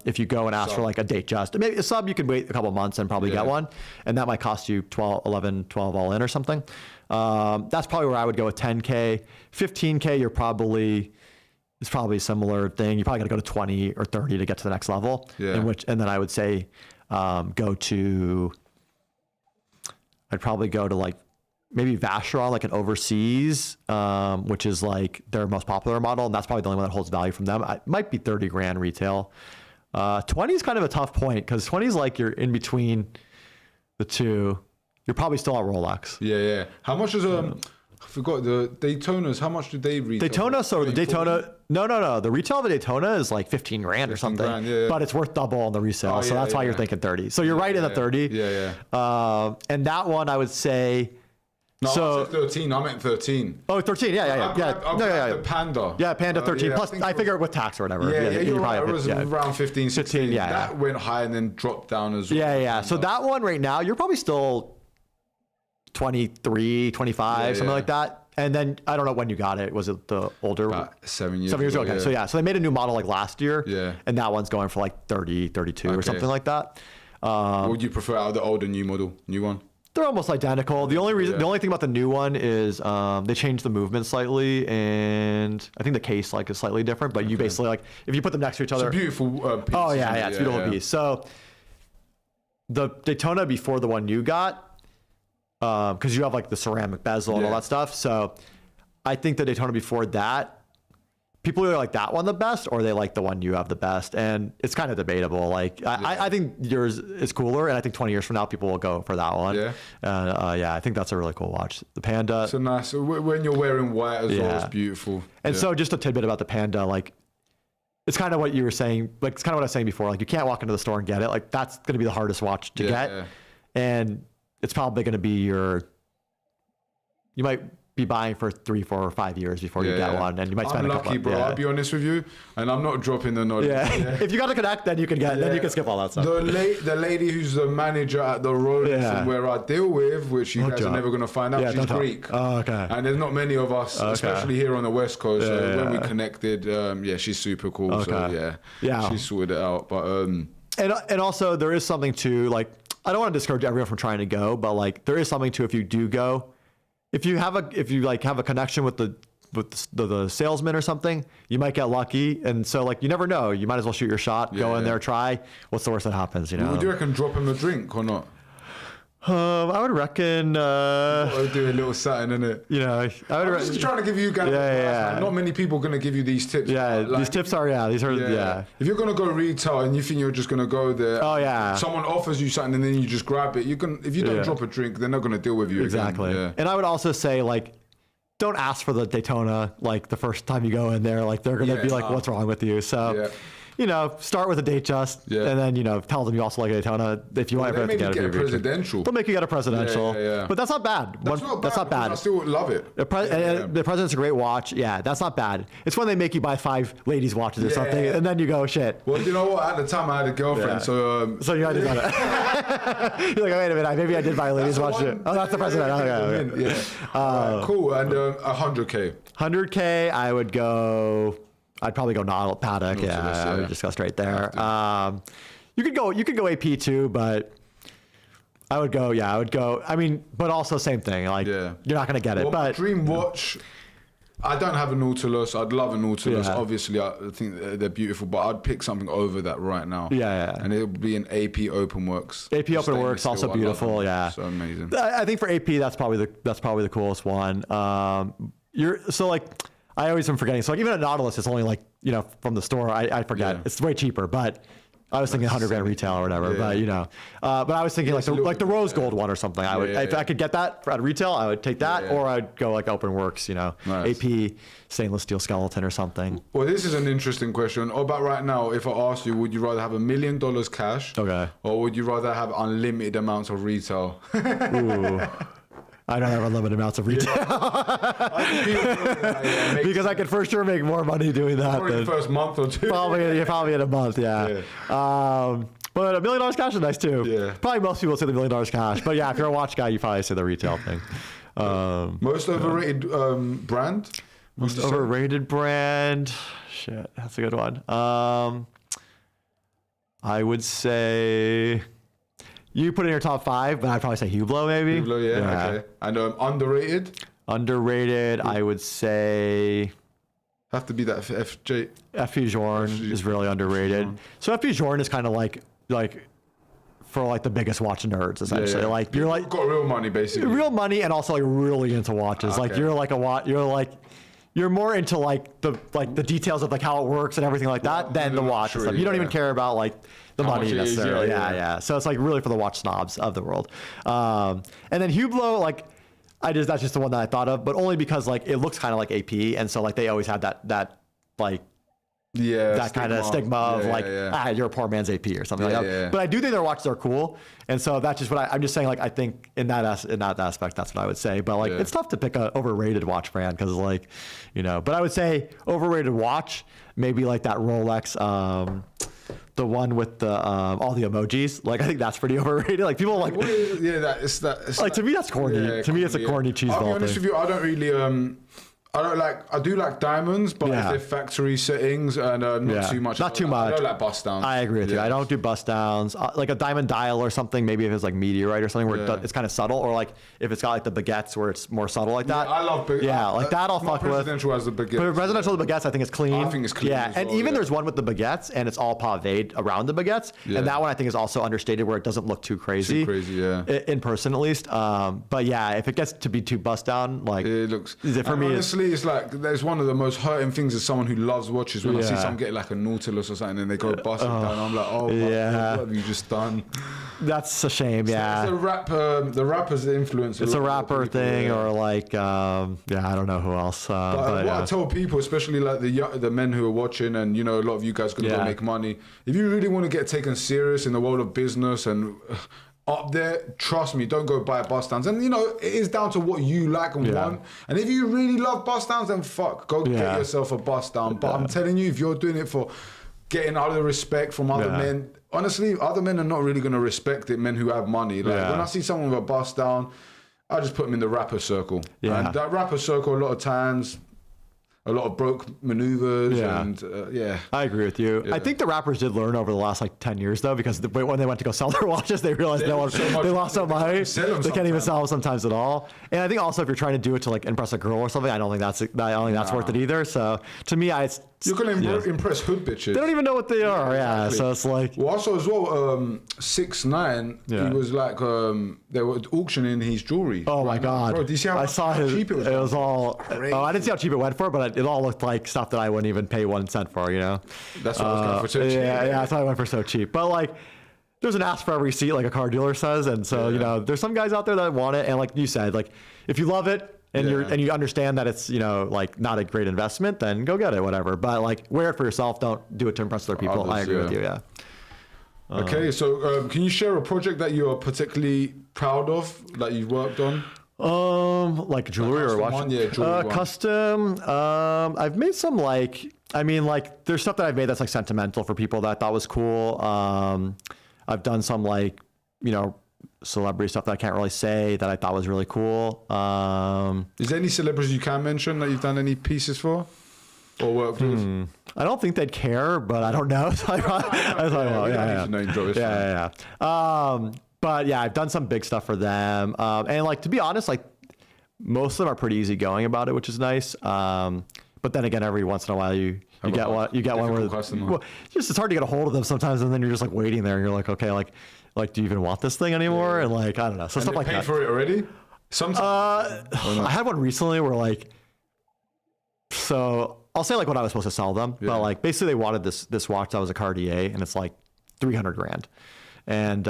Speaker 2: if you go and ask for like a date just. Maybe a sub, you could wait a couple months and probably get one, and that might cost you 12 all in or something. That's probably where I would go with 10K. 15K, it's probably a similar thing. You probably got to go to 20 or 30 to get to the next level. Yeah. And then I would say I'd probably go to like maybe Vacheron, like an overseas, which is like their most popular model, and that's probably the only one that holds value from them. It might be $30,000 retail. 20 is kind of a tough point, because 20 is like you're in between the two. You're probably still at Rolex.
Speaker 1: Yeah. How much is I forgot the Daytonas. How much do they retail?
Speaker 2: No. The retail of the Daytona is like $15,000 or something. But it's worth double on the resale, so that's why you're thinking 30. So you're right in the 30. Yeah. And that one, I would say.
Speaker 1: No, I said 13. I meant 13.
Speaker 2: Oh, 13. Yeah.
Speaker 1: The Panda.
Speaker 2: Yeah, Panda 13. Plus, I figure with tax or whatever.
Speaker 1: Yeah, you're right. It was around 15, 16. 15, that went high and then dropped down as well.
Speaker 2: Yeah. So that one right now, you're probably still 23, 25, something like that. And then I don't know when you got it. Was it the older?
Speaker 1: About 7 years.
Speaker 2: 7 years ago. Okay. So they made a new model like last year. Yeah. And that one's going for like 30, 32 or something like that.
Speaker 1: What would you prefer out of the old and new model? New one?
Speaker 2: They're almost identical. The only thing about the new one is they changed the movement slightly, and I think the case like is slightly different. But you basically like if you put them next to each other,
Speaker 1: it's a beautiful piece.
Speaker 2: Oh yeah, it's a beautiful piece. So the Daytona before the one you got, because you have like the ceramic bezel and all that stuff. So I think the Daytona before that, people either like that one the best or they like the one you have the best, and it's kind of debatable. Like I think yours is cooler, and I think 20 years from now people will go for that one. I think that's a really cool watch. The Panda.
Speaker 1: So nice. When you're wearing white as well, it's beautiful.
Speaker 2: And so just a tidbit about the Panda, like it's kind of what you were saying. Like it's kind of what I was saying before. Like you can't walk into the store and get it. Like that's going to be the hardest watch to get, and it's probably going to be you might be buying for 3, 4, or 5 years before you get one, and you might spend
Speaker 1: I'm
Speaker 2: a couple.
Speaker 1: Lucky, bro. I'll be honest with you, and I'm not dropping the knowledge.
Speaker 2: If you got to connect, then you can get. Then you can skip all that stuff.
Speaker 1: The lady who's the manager at the Rolex where I deal with, which you guys are never gonna find out, she's Greek.
Speaker 2: Oh, okay.
Speaker 1: And there's not many of us, especially here on the West Coast. So when we connected, she's super cool. Okay. So she sorted it out. But
Speaker 2: and also there is something to like. I don't want to discourage everyone from trying to go, but like there is something to if you do go. If you have a connection with the salesman or something, you might get lucky, and so like you never know. You might as well shoot your shot, go in there, try. What's the worst that happens? You know.
Speaker 1: Would you reckon drop him a drink or not?
Speaker 2: I would reckon.
Speaker 1: I'll do a little something, innit?
Speaker 2: You know,
Speaker 1: I'm just trying to give you guys. Not many people are gonna give you these tips.
Speaker 2: These tips are
Speaker 1: If you're gonna go retail and you think you're just gonna go there, someone offers you something and then you just grab it. You can, if you don't drop a drink, they're not gonna deal with you.
Speaker 2: Exactly.
Speaker 1: Again.
Speaker 2: And I would also say like, don't ask for the Daytona like the first time you go in there. Like they're gonna be like, what's wrong with you? So. You know, start with a date just, and then, tell them you also like a Daytona. If you want to get
Speaker 1: a presidential.
Speaker 2: They'll make you get a presidential. But that's not bad. That's not bad.
Speaker 1: I still love it.
Speaker 2: The President's a great watch. Yeah, that's not bad. It's when they make you buy 5 ladies' watches or something, and then you go, shit.
Speaker 1: Well, you know what? At the time, I had a girlfriend, so
Speaker 2: you had to go to You're like, wait a minute, maybe I did buy a ladies' watch. Oh, that's the President.
Speaker 1: Okay. Cool. And 100K.
Speaker 2: 100K, I'd probably go Paddock. I would just go straight there. You could go AP too, but I would go. I mean, but also same thing. Like you're not gonna get it. But
Speaker 1: dream watch. I don't have a Nautilus. I'd love a Nautilus. Obviously, I think they're beautiful, but I'd pick something over that right now. And it would be an AP OpenWorks.
Speaker 2: AP OpenWorks also beautiful.
Speaker 1: So amazing.
Speaker 2: I think for AP, that's probably the coolest one. I always am forgetting. So like even a Nautilus is only like, from the store, I forget. It's way cheaper, but I was thinking $100 retail or whatever, but I was thinking like the rose gold one or something. I would, if I could get that at retail, I would take that, or I'd go like OpenWorks, AP stainless steel skeleton or something.
Speaker 1: Well, this is an interesting question. Or about right now, if I asked you, would you rather have $1 million cash? Or would you rather have unlimited amounts of retail?
Speaker 2: Ooh. I don't have unlimited amounts of retail because I could for sure make more money doing that.
Speaker 1: Probably the first month or two.
Speaker 2: Probably in a month, But $1 million cash is nice too. Probably most people say the $1 million cash, but if you're a watch guy, you probably say the retail thing.
Speaker 1: Most overrated brand.
Speaker 2: Most overrated brand. Shit, that's a good one. I would say. You put it in your top 5, but I'd probably say Hublot maybe.
Speaker 1: Hublot, okay. And underrated?
Speaker 2: Underrated, I would say...
Speaker 1: Have to be that FJ.
Speaker 2: FP Journe is really underrated. So FP Journe is kind of like for like the biggest watch nerds essentially. Like you're like
Speaker 1: got real money basically.
Speaker 2: Real money and also like really into watches. Okay. Like you're more into like the details of like how it works and everything like that than the watch and stuff. You don't even care about like the how money necessarily. So it's like really for the watch snobs of the world. And then Hublot, like that's just the one that I thought of, but only because like it looks kind of like AP, and so like they always have that like that kind of stigma of you're a poor man's AP or something like that. But I do think their watches are cool, and so that's just what I'm just saying. Like I think in that aspect, that's what I would say. But like it's tough to pick a overrated watch brand because like But I would say overrated watch, maybe like that Rolex. The one with the all the emojis, like I think that's pretty overrated. Like people like,
Speaker 1: it's
Speaker 2: like to me that's corny. To me, it's a corny cheese ball.
Speaker 1: I'll be honest with you, I don't really I do like diamonds, but if they're factory settings and not too much.
Speaker 2: Not too much.
Speaker 1: I don't like bust downs.
Speaker 2: I agree with you. I don't do bust downs. Like a diamond dial or something, maybe if it's like meteorite or something where it's kind of subtle, or like if it's got like the baguettes where it's more subtle like that.
Speaker 1: Yeah, I love baguettes.
Speaker 2: Yeah, like that I'll fuck with.
Speaker 1: Presidential has the baguettes.
Speaker 2: But presidential the baguettes, I think it's clean.
Speaker 1: I think it's clean.
Speaker 2: Yeah,
Speaker 1: as
Speaker 2: and
Speaker 1: well,
Speaker 2: even there's one with the baguettes and it's all paved around the baguettes, and that one I think is also understated where it doesn't look too crazy.
Speaker 1: Too crazy, yeah.
Speaker 2: In person at least. But yeah, if it gets to be too bust down, like
Speaker 1: it looks.
Speaker 2: For me,
Speaker 1: honestly, it's like there's one of the most hurting things as someone who loves watches when I see someone get like a Nautilus or something and they go bust it down. I'm like, oh my God, what have you just done?
Speaker 2: That's a shame. Yeah,
Speaker 1: it's a the rapper's influence.
Speaker 2: It's a rapper thing, or like I don't know who else.
Speaker 1: But what I tell people, especially like the men who are watching, and you know, a lot of you guys gonna go make money. If you really want to get taken serious in the world of business and up there, trust me, don't go buy bust downs. And you know, it is down to what you like and want. And if you really love bust downs, then go get yourself a bust down. But I'm telling you, if you're doing it for getting other respect from other men, honestly, other men are not really going to respect it, men who have money. Like when I see someone with a bust down, I just put them in the rapper circle. Yeah. And that rapper circle, a lot of times, a lot of broke maneuvers and
Speaker 2: I agree with you. I think the rappers did learn over the last like 10 years though, because when they went to go sell their watches, they realized they lost so much. They can't even sell them sometimes at all. And I think also if you're trying to do it to like impress a girl or something, I don't think that's worth it either. So to me, you're
Speaker 1: gonna impress hood bitches.
Speaker 2: They don't even know what they are. Exactly. So it's like.
Speaker 1: Well, also as well, 6ix9ine. He was like they were auctioning his jewelry.
Speaker 2: Oh my God!
Speaker 1: Bro, do you see how cheap it was?
Speaker 2: It was all. Crazy. Oh, I didn't see how cheap it went for, but it all looked like stuff that I wouldn't even pay 1 cent for. You know.
Speaker 1: That's what I was going for so cheap.
Speaker 2: Yeah, that's why I went for so cheap. But like. There's an ask for every seat, like a car dealer says, and so you know, there's some guys out there that want it, and like you said, like if you love it and you understand that it's like not a great investment, then go get it, whatever. But like wear it for yourself. Don't do it to impress other people. Others, I agree with you. Yeah.
Speaker 1: Okay, so can you share a project that you are particularly proud of that you've worked on?
Speaker 2: Like jewelry or watch?
Speaker 1: Jewelry
Speaker 2: custom. I've made some like there's stuff that I've made that's like sentimental for people that I thought was cool. I've done some like, celebrity stuff that I can't really say that I thought was really cool.
Speaker 1: Is there any celebrities you can mention that you've done any pieces for or worked with?
Speaker 2: I don't think they'd care, but I don't know. So but yeah, I've done some big stuff for them. And like, to be honest, like most of them are pretty easygoing about it, which is nice. But then again, every once in a while you get one where it's hard to get a hold of them sometimes, and then you're just like waiting there, and you're like, okay, like do you even want this thing anymore? And like I don't know, so stuff like that.
Speaker 1: Paid for it already? Sometimes.
Speaker 2: I had one recently where like, so I'll say like what I was supposed to sell them, but like basically they wanted this watch that was a Cartier, and it's like $300,000, and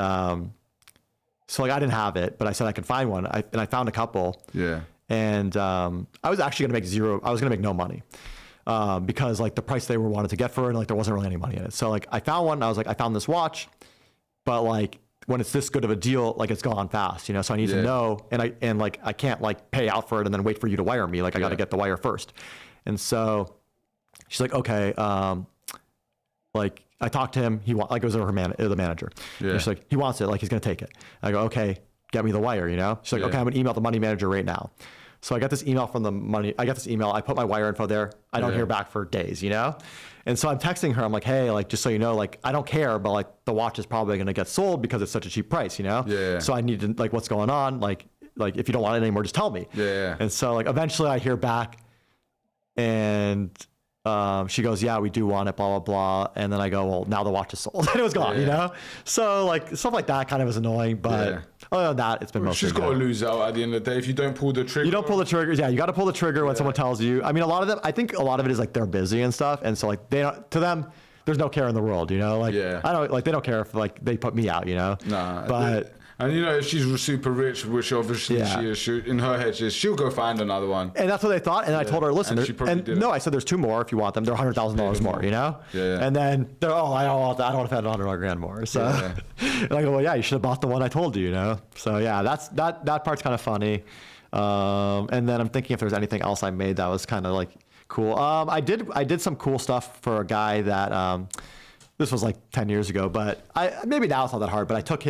Speaker 2: so like I didn't have it, but I said I could find one, and I found a couple.
Speaker 1: Yeah.
Speaker 2: And I was actually going to make no money because like the price they were wanted to get for it, and like there wasn't really any money in it. So like I found one, and I was like, I found this watch, but like when it's this good of a deal, like it's gone fast, so I need to know, and I can't like pay out for it and then wait for you to wire me. Like I got to get the wire first. And so she's like, okay, like I talked to him, it was the manager. Yeah. And she's like, he wants it, like he's going to take it. I go, okay, get me the wire, She's like, okay, I'm going to email the money manager right now. So I got this email from I put my wire info there. I don't hear back for days, And so I'm texting her. I'm like, hey, like, just so you know, like, I don't care, but like the watch is probably going to get sold because it's such a cheap price,
Speaker 1: Yeah.
Speaker 2: So I need to, like, what's going on? Like if you don't want it anymore, just tell me.
Speaker 1: Yeah.
Speaker 2: And so like eventually I hear back, and she goes, yeah, we do want it, blah, blah, blah. And then I go, well, now the watch is sold. And it was gone, So like stuff like that kind of is annoying, but other than that, it's been mostly
Speaker 1: She's got to lose out at the end of the day if you don't pull the trigger.
Speaker 2: You don't pull the trigger. Yeah, you got to pull the trigger when someone tells you. I mean, I think a lot of it is like they're busy and stuff. And so like to them, there's no care in the world, Like, I don't, like, they don't care if like they put me out,
Speaker 1: Nah.
Speaker 2: But...
Speaker 1: And if she's super rich, which obviously she is, in her head, she'll go find another one.
Speaker 2: And that's what they thought. And I told her, listen, I said, there's 2 more if you want them. They're $100,000 more,
Speaker 1: Yeah.
Speaker 2: And then they're, I don't want that. I don't want to spend $100,000 more. So, and I go, well, yeah, you should have bought the one I told you, So yeah, that part's kind of funny. And then I'm thinking if there's anything else I made that was kind of like cool. I did some cool stuff for a guy that, this was like 10 years ago, but maybe now it's not that hard, but I took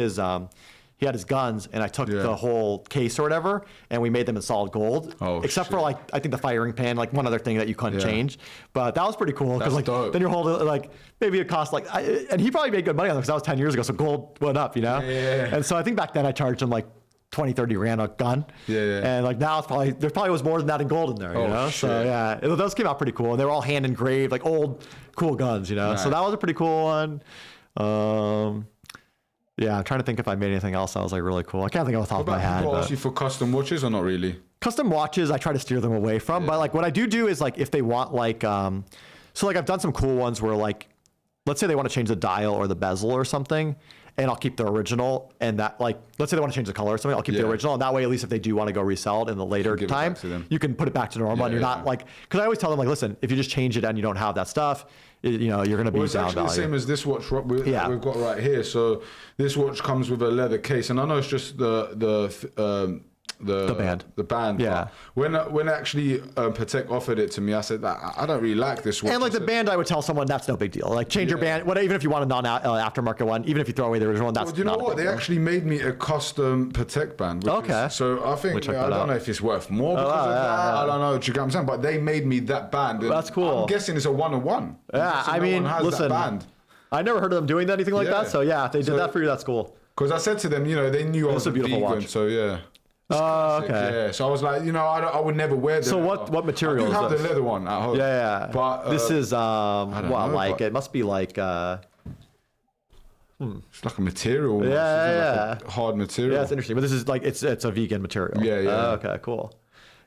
Speaker 2: he had his guns, and I took the whole case or whatever, and we made them in solid gold.
Speaker 1: Oh,
Speaker 2: except for like I think the firing pin, like one other thing that you couldn't change. But that was pretty cool because like
Speaker 1: dope.
Speaker 2: then you're holding like maybe it cost like and he probably made good money on it because that was 10 years ago, so gold went up, you know.
Speaker 1: Yeah.
Speaker 2: And so I think back then I charged him like 20, 30 rand a gun.
Speaker 1: Yeah.
Speaker 2: And like now there probably was more than that in gold in there, you know?
Speaker 1: Shit.
Speaker 2: So yeah, those came out pretty cool. And they were all hand engraved, like old, cool guns, you know?
Speaker 1: Nice.
Speaker 2: So that was a pretty cool one. Yeah, I'm trying to think if I made anything else that was like really cool. I can't think off the top of my head.
Speaker 1: People
Speaker 2: But
Speaker 1: ask you for custom watches or not really?
Speaker 2: custom watches, I try to steer them away from. But like what I do is like if they want like, so like I've done some cool ones where like, let's say they want to change the dial or the bezel or something, and I'll keep the original. And that like, let's say they want to change the color or something, I'll keep the original. And that way, at least if they do want to go resell it in the later time, you can put it back to normal. And you're not like, because I always tell them like, listen, if you just change it and you don't have that stuff, you know, you're going to be
Speaker 1: it's
Speaker 2: down
Speaker 1: actually
Speaker 2: value.
Speaker 1: the same as this watch we've got right here. So this watch comes with a leather case, and I know it's just the band. The band.
Speaker 2: Yeah.
Speaker 1: But when actually Patek offered it to me, I said that I don't really like this watch.
Speaker 2: And like the band, I would tell someone that's no big deal. Like change your band, even if you want a non-aftermarket one, even if you throw away the original one, that's
Speaker 1: well, you know
Speaker 2: not
Speaker 1: what? They actually made me a custom Patek band. So I think I don't know if it's worth more because of that. I don't know. Do you get what I'm saying? But they made me that band.
Speaker 2: Well, that's cool.
Speaker 1: I'm guessing it's a 1-on-1.
Speaker 2: Yeah, I mean, listen, I never heard of them doing anything like that. So yeah, if they did that for you, that's cool.
Speaker 1: Because I said to them, you know, they knew I was a vegan, watch. So yeah.
Speaker 2: Oh, okay.
Speaker 1: Yeah, so I was like, you know, I would never wear them.
Speaker 2: So what material is this?
Speaker 1: I do have the leather one at home.
Speaker 2: Yeah.
Speaker 1: But
Speaker 2: this is it must be like
Speaker 1: it's like a material.
Speaker 2: Yeah.
Speaker 1: Like a hard material.
Speaker 2: Yeah, it's interesting. But this is like it's a vegan material.
Speaker 1: Yeah.
Speaker 2: Okay, cool.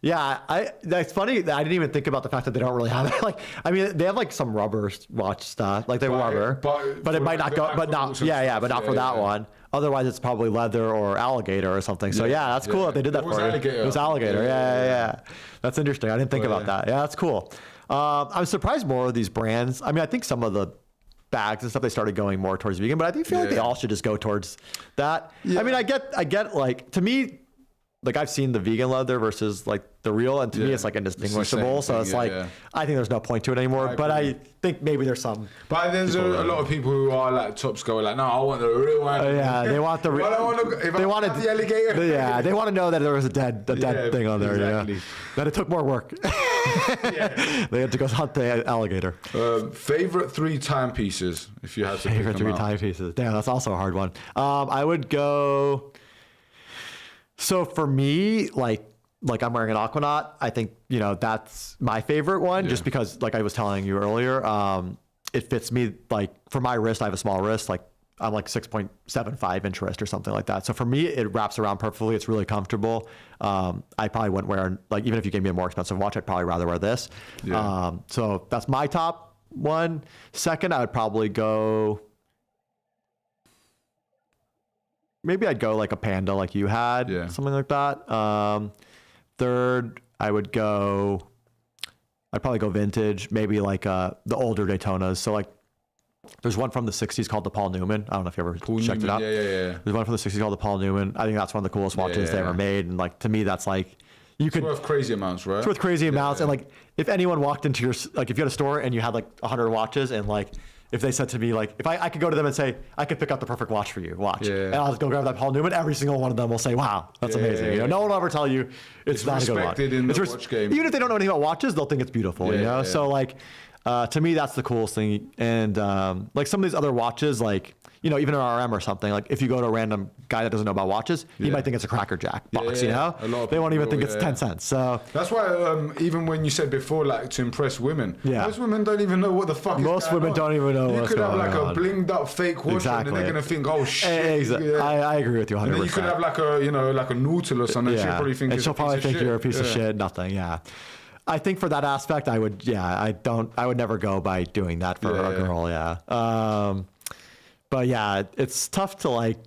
Speaker 2: Yeah, that's funny that I didn't even think about the fact that they don't really have it. Like, I mean, they have like some rubber watch stuff, like they're rubber, but it might not go, but not, but not for that one. Otherwise, it's probably leather or alligator or something. So yeah, that's cool that they did that for you. It was alligator. Yeah. That's interesting. I didn't think about that. Yeah, that's cool. I'm surprised more of these brands. I mean, I think some of the bags and stuff they started going more towards vegan, but I feel like they all should just go towards that. Yeah. I mean, I get like, to me, like I've seen the vegan leather versus like the real, and to me it's like indistinguishable. So it's like I think there's no point to it anymore. But I think maybe there's some.
Speaker 1: But there's a lot of people who are like tops go like, no, I want the real one.
Speaker 2: Yeah, they want the real.
Speaker 1: They want the alligator.
Speaker 2: Yeah, they want to know that there was a dead thing on there. Exactly. Yeah, that it took more work. They had to go hunt the alligator.
Speaker 1: Favorite 3 timepieces, if you had to.
Speaker 2: Favorite 3 timepieces. Damn, that's also a hard one. I would go. So for me, like I'm wearing an Aquanaut. I think, you know, that's my favorite one just because, like I was telling you earlier, it fits me. Like for my wrist, I have a small wrist. Like I'm like 6.75 inch wrist or something like that. So for me, it wraps around perfectly. It's really comfortable. I probably wouldn't wear, like, even if you gave me a more expensive watch, I'd probably rather wear this. Yeah. So that's my top one. Second, I would probably go... Maybe I'd go like a Panda like you had, something like that. Third, I'd probably go vintage, maybe like the older Daytonas. So like there's one from the 60s called the Paul Newman. I don't know if you ever checked it out.
Speaker 1: Yeah.
Speaker 2: There's one from the 60s called the Paul Newman. I think that's one of the coolest watches they ever made. And like, to me, that's like,
Speaker 1: it's worth crazy amounts, right?
Speaker 2: It's worth crazy amounts. And like, if anyone walked into your, like if you had a store and you had like 100 watches and like, if they said to me, like, if I could go to them and say, I could pick out the perfect watch for you, and I'll just go grab that Paul Newman, every single one of them will say, wow, that's amazing. You know, no one will ever tell you it's not a good watch.
Speaker 1: In the watch game.
Speaker 2: Even if they don't know anything about watches, they'll think it's beautiful, you know? So, like, to me, that's the coolest thing. And, like, some of these other watches, like, you know, even an RM or something, like, if you go to a random guy that doesn't know about watches, he might think it's a Cracker Jack box, you know? They won't even think it's 10 cents. So
Speaker 1: that's why, even when you said before, like, to impress women, most women don't even know what the fuck
Speaker 2: most women don't even know what's going on.
Speaker 1: You could have, like, a blinged up fake watch, and they're going to think, oh, shit.
Speaker 2: I agree with you 100%.
Speaker 1: And then you could have, like, a, you know, like a Nautilus, and she'll probably think
Speaker 2: she'll probably think you're a piece of shit. Nothing, I think for that aspect, I would never go by doing that for a girl, but yeah, it's tough to like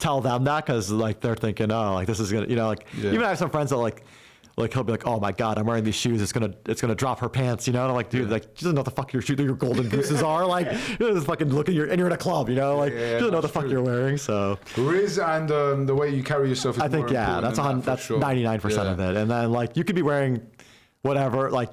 Speaker 2: tell them that because like they're thinking, oh, like this is gonna, you know, like even I have some friends that like he'll be like, oh my god, I'm wearing these shoes, it's gonna drop her pants, you know, and I'm like, dude, like she doesn't know what the fuck your golden gooses are, like you just fucking look at and you're in a club, you know, like she doesn't know what the fuck you're wearing. So
Speaker 1: Riz and the way you carry yourself is
Speaker 2: I think that's 99% of it, and then like you could be wearing whatever, like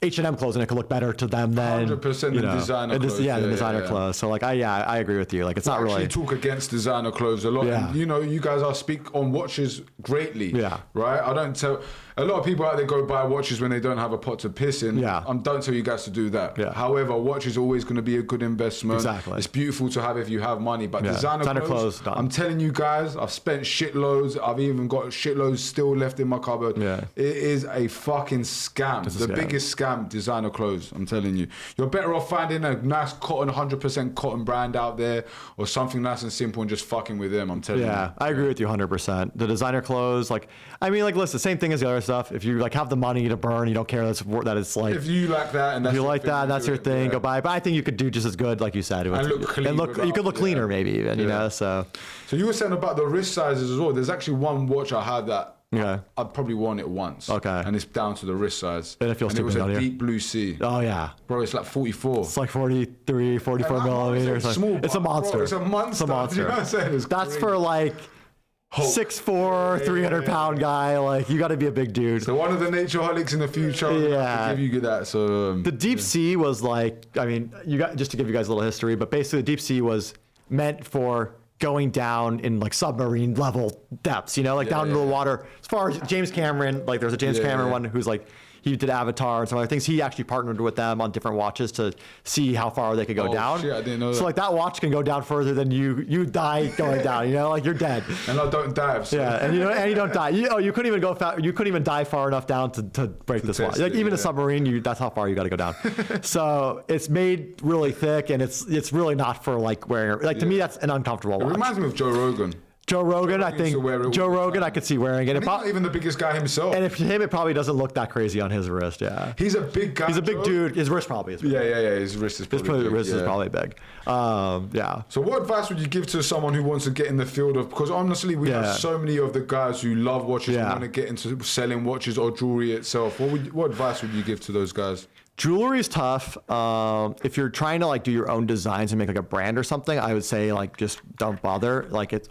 Speaker 2: H&M clothes and it could look better to them than
Speaker 1: 100%
Speaker 2: you know,
Speaker 1: designer clothes.
Speaker 2: Yeah, the designer clothes. So like I agree with you. Like it's not really.
Speaker 1: I actually talk against designer clothes a lot.
Speaker 2: Yeah.
Speaker 1: And, you know, you guys are speak on watches greatly.
Speaker 2: Yeah.
Speaker 1: Right? I don't tell a lot of people out there go buy watches when they don't have a pot to piss in.
Speaker 2: Yeah.
Speaker 1: Don't tell you guys to do that.
Speaker 2: Yeah.
Speaker 1: However, watch is always going to be a good investment.
Speaker 2: Exactly.
Speaker 1: It's beautiful to have if you have money, but
Speaker 2: Yeah.
Speaker 1: designer clothes,
Speaker 2: done.
Speaker 1: I'm telling you guys, I've spent shitloads. I've even got shitloads still left in my cupboard.
Speaker 2: Yeah.
Speaker 1: It is a fucking scam.
Speaker 2: It's a
Speaker 1: The
Speaker 2: scam.
Speaker 1: biggest scam, designer clothes. I'm telling you. You're better off finding a nice cotton, 100% cotton brand out there or something nice and simple and just fucking with them. I'm telling you.
Speaker 2: Yeah, I agree with you 100%. The designer clothes, like, I mean, like, listen, same thing as the other stuff. If you like have the money to burn, you don't care that it's like.
Speaker 1: If you like that and that's
Speaker 2: if you
Speaker 1: your
Speaker 2: like
Speaker 1: thing,
Speaker 2: that, that's
Speaker 1: do
Speaker 2: your
Speaker 1: it,
Speaker 2: thing.
Speaker 1: yeah.
Speaker 2: Go buy it. But I think you could do just as good, like you said.
Speaker 1: And look clean
Speaker 2: you
Speaker 1: without-
Speaker 2: could look cleaner, maybe even. You
Speaker 1: Yeah.
Speaker 2: know, so
Speaker 1: So you were saying about the wrist sizes as well. There's actually one watch I had that
Speaker 2: yeah.
Speaker 1: I'd probably worn it once.
Speaker 2: Okay.
Speaker 1: And it's down to the wrist size.
Speaker 2: And it feels
Speaker 1: was
Speaker 2: stupid
Speaker 1: a
Speaker 2: down here.
Speaker 1: deep blue sea.
Speaker 2: Oh yeah,
Speaker 1: Bro, it's like 44.
Speaker 2: it's like 43, 44
Speaker 1: And
Speaker 2: millimeters.
Speaker 1: it's small,
Speaker 2: It's a
Speaker 1: but,
Speaker 2: monster.
Speaker 1: bro, it's a monster.
Speaker 2: It's a monster.
Speaker 1: You know what I'm saying? It's
Speaker 2: That's
Speaker 1: crazy.
Speaker 2: for like
Speaker 1: Hulk.
Speaker 2: 6'4", 300-pound guy. Like you got to be a big dude.
Speaker 1: So one of the natureholics in the future.
Speaker 2: Yeah.
Speaker 1: To give you that. So
Speaker 2: The deep sea was like, I mean, you got just to give you guys a little history, but basically the deep sea was meant for going down in like submarine level depths, you know, like down into the water. As far as James Cameron, like there's a James Cameron one who's like, he did Avatar and some other things. He actually partnered with them on different watches to see how far they could go down.
Speaker 1: Shit, I didn't know
Speaker 2: so
Speaker 1: that.
Speaker 2: like that watch can go down further than you die going down, you know, like you're dead.
Speaker 1: And I don't dive. So.
Speaker 2: Yeah, and you don't die. You couldn't even go you couldn't even dive far enough down to break this watch.
Speaker 1: test
Speaker 2: Like
Speaker 1: it,
Speaker 2: even a
Speaker 1: yeah.
Speaker 2: submarine, that's how far you got to go down. So it's made really thick, and it's really not for like wearing. Like to me, that's an uncomfortable
Speaker 1: It
Speaker 2: watch.
Speaker 1: reminds me of Joe Rogan.
Speaker 2: Joe Rogan, I
Speaker 1: Rogan used
Speaker 2: think
Speaker 1: to wear it all
Speaker 2: Joe
Speaker 1: the
Speaker 2: Rogan,
Speaker 1: time.
Speaker 2: I could see wearing it.
Speaker 1: And he's not even the biggest guy himself.
Speaker 2: And if him, it probably doesn't look that crazy on his wrist. Yeah,
Speaker 1: He's a big guy.
Speaker 2: he's a big
Speaker 1: Joe.
Speaker 2: dude. His wrist probably is.
Speaker 1: Yeah. His wrist is probably big.
Speaker 2: Wrist is
Speaker 1: yeah.
Speaker 2: probably big. Yeah.
Speaker 1: So what advice would you give to someone who wants to get in the field of, because honestly we
Speaker 2: Yeah.
Speaker 1: have so many of the guys who love watches and
Speaker 2: Yeah.
Speaker 1: want to get into selling watches or jewelry itself. What advice would you give to those guys?
Speaker 2: Jewelry is tough. If you're trying to like do your own designs and make like a brand or something, I would say like just don't bother. Like it's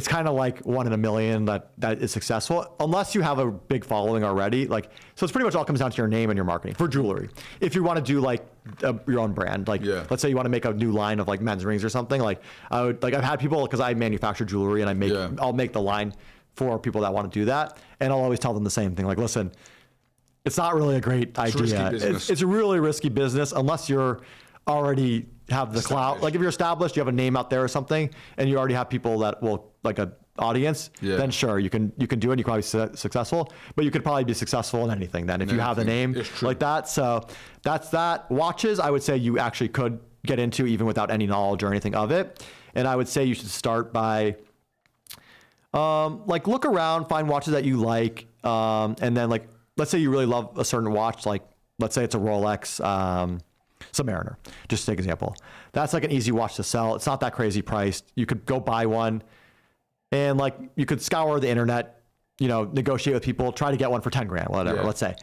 Speaker 2: kind of like 1 in a million that is successful unless you have a big following already. Like so, it's pretty much all comes down to your name and your marketing for jewelry. If you want to do like your own brand, like let's say you want to make a new line of like men's rings or something. Like I've had people because I manufacture jewelry and I'll make the line for people that want to do that, and I'll always tell them the same thing. Like listen. It's not really a great idea. It's a really risky business unless you're already have the clout. Like if you're established, you have a name out there or something, and you already have people that will like a audience. Then sure, you can do it. And you can probably be successful, but you could probably be successful in anything. Then if you have the name like that, so that's that. Watches, I would say you actually could get into even without any knowledge or anything of it, and I would say you should start by. Like look around, find watches that you like, and then like let's say you really love a certain watch, like let's say it's a Rolex Submariner, just to take an example. That's like an easy watch to sell. It's not that crazy priced. You could go buy one, and like you could scour the internet, you know, negotiate with people, try to get one for 10 grand, whatever. Let's say.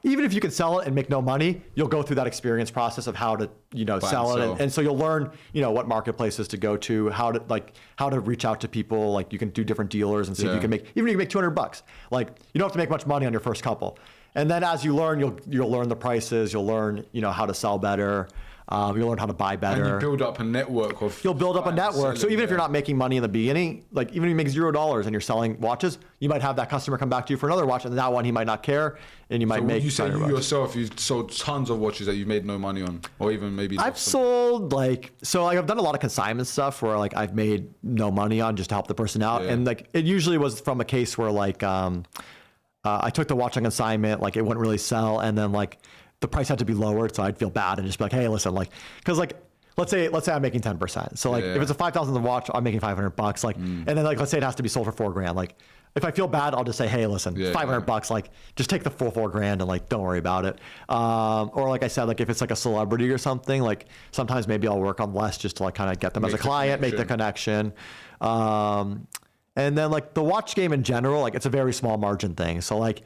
Speaker 2: Even if you can sell it and make no money, you'll go through that experience process of how to, you know, sell it. And so you'll learn, you know, what marketplaces to go to, how to reach out to people. Like you can do different dealers and see if you can make, even if you can make $200, like you don't have to make much money on your first couple. And then as you learn, you'll learn the prices, you'll learn, you know, how to sell better. You'll learn how to buy better.
Speaker 1: And you build up a network of.
Speaker 2: You'll build up a network. So even if you're not making money in the beginning, like even if you make $0 and you're selling watches, you might have that customer come back to you for another watch, and that one he might not care, and you might make.
Speaker 1: You say you
Speaker 2: $100.
Speaker 1: yourself, you've sold tons of watches that you've made no money on, or even maybe.
Speaker 2: I've sold like I've done a lot of consignment stuff where like I've made no money on just to help the person out, and like it usually was from a case where like I took the watch on consignment, like it wouldn't really sell, and then like. The price had to be lowered, so I'd feel bad and just be like, "Hey, listen, like, because like, let's say I'm making 10%. So like, if it's a $5,000 watch, I'm making $500. Like, and then like, let's say it has to be sold for $4 grand. Like, if I feel bad, I'll just say, "Hey, listen, $500. Like, just take the full $4 grand and like, don't worry about it." Or like I said, like if it's like a celebrity or something, like sometimes maybe I'll work on less just to like kind of get them as a client, make the connection. And then like the watch game in general, like it's a very small margin thing. So like.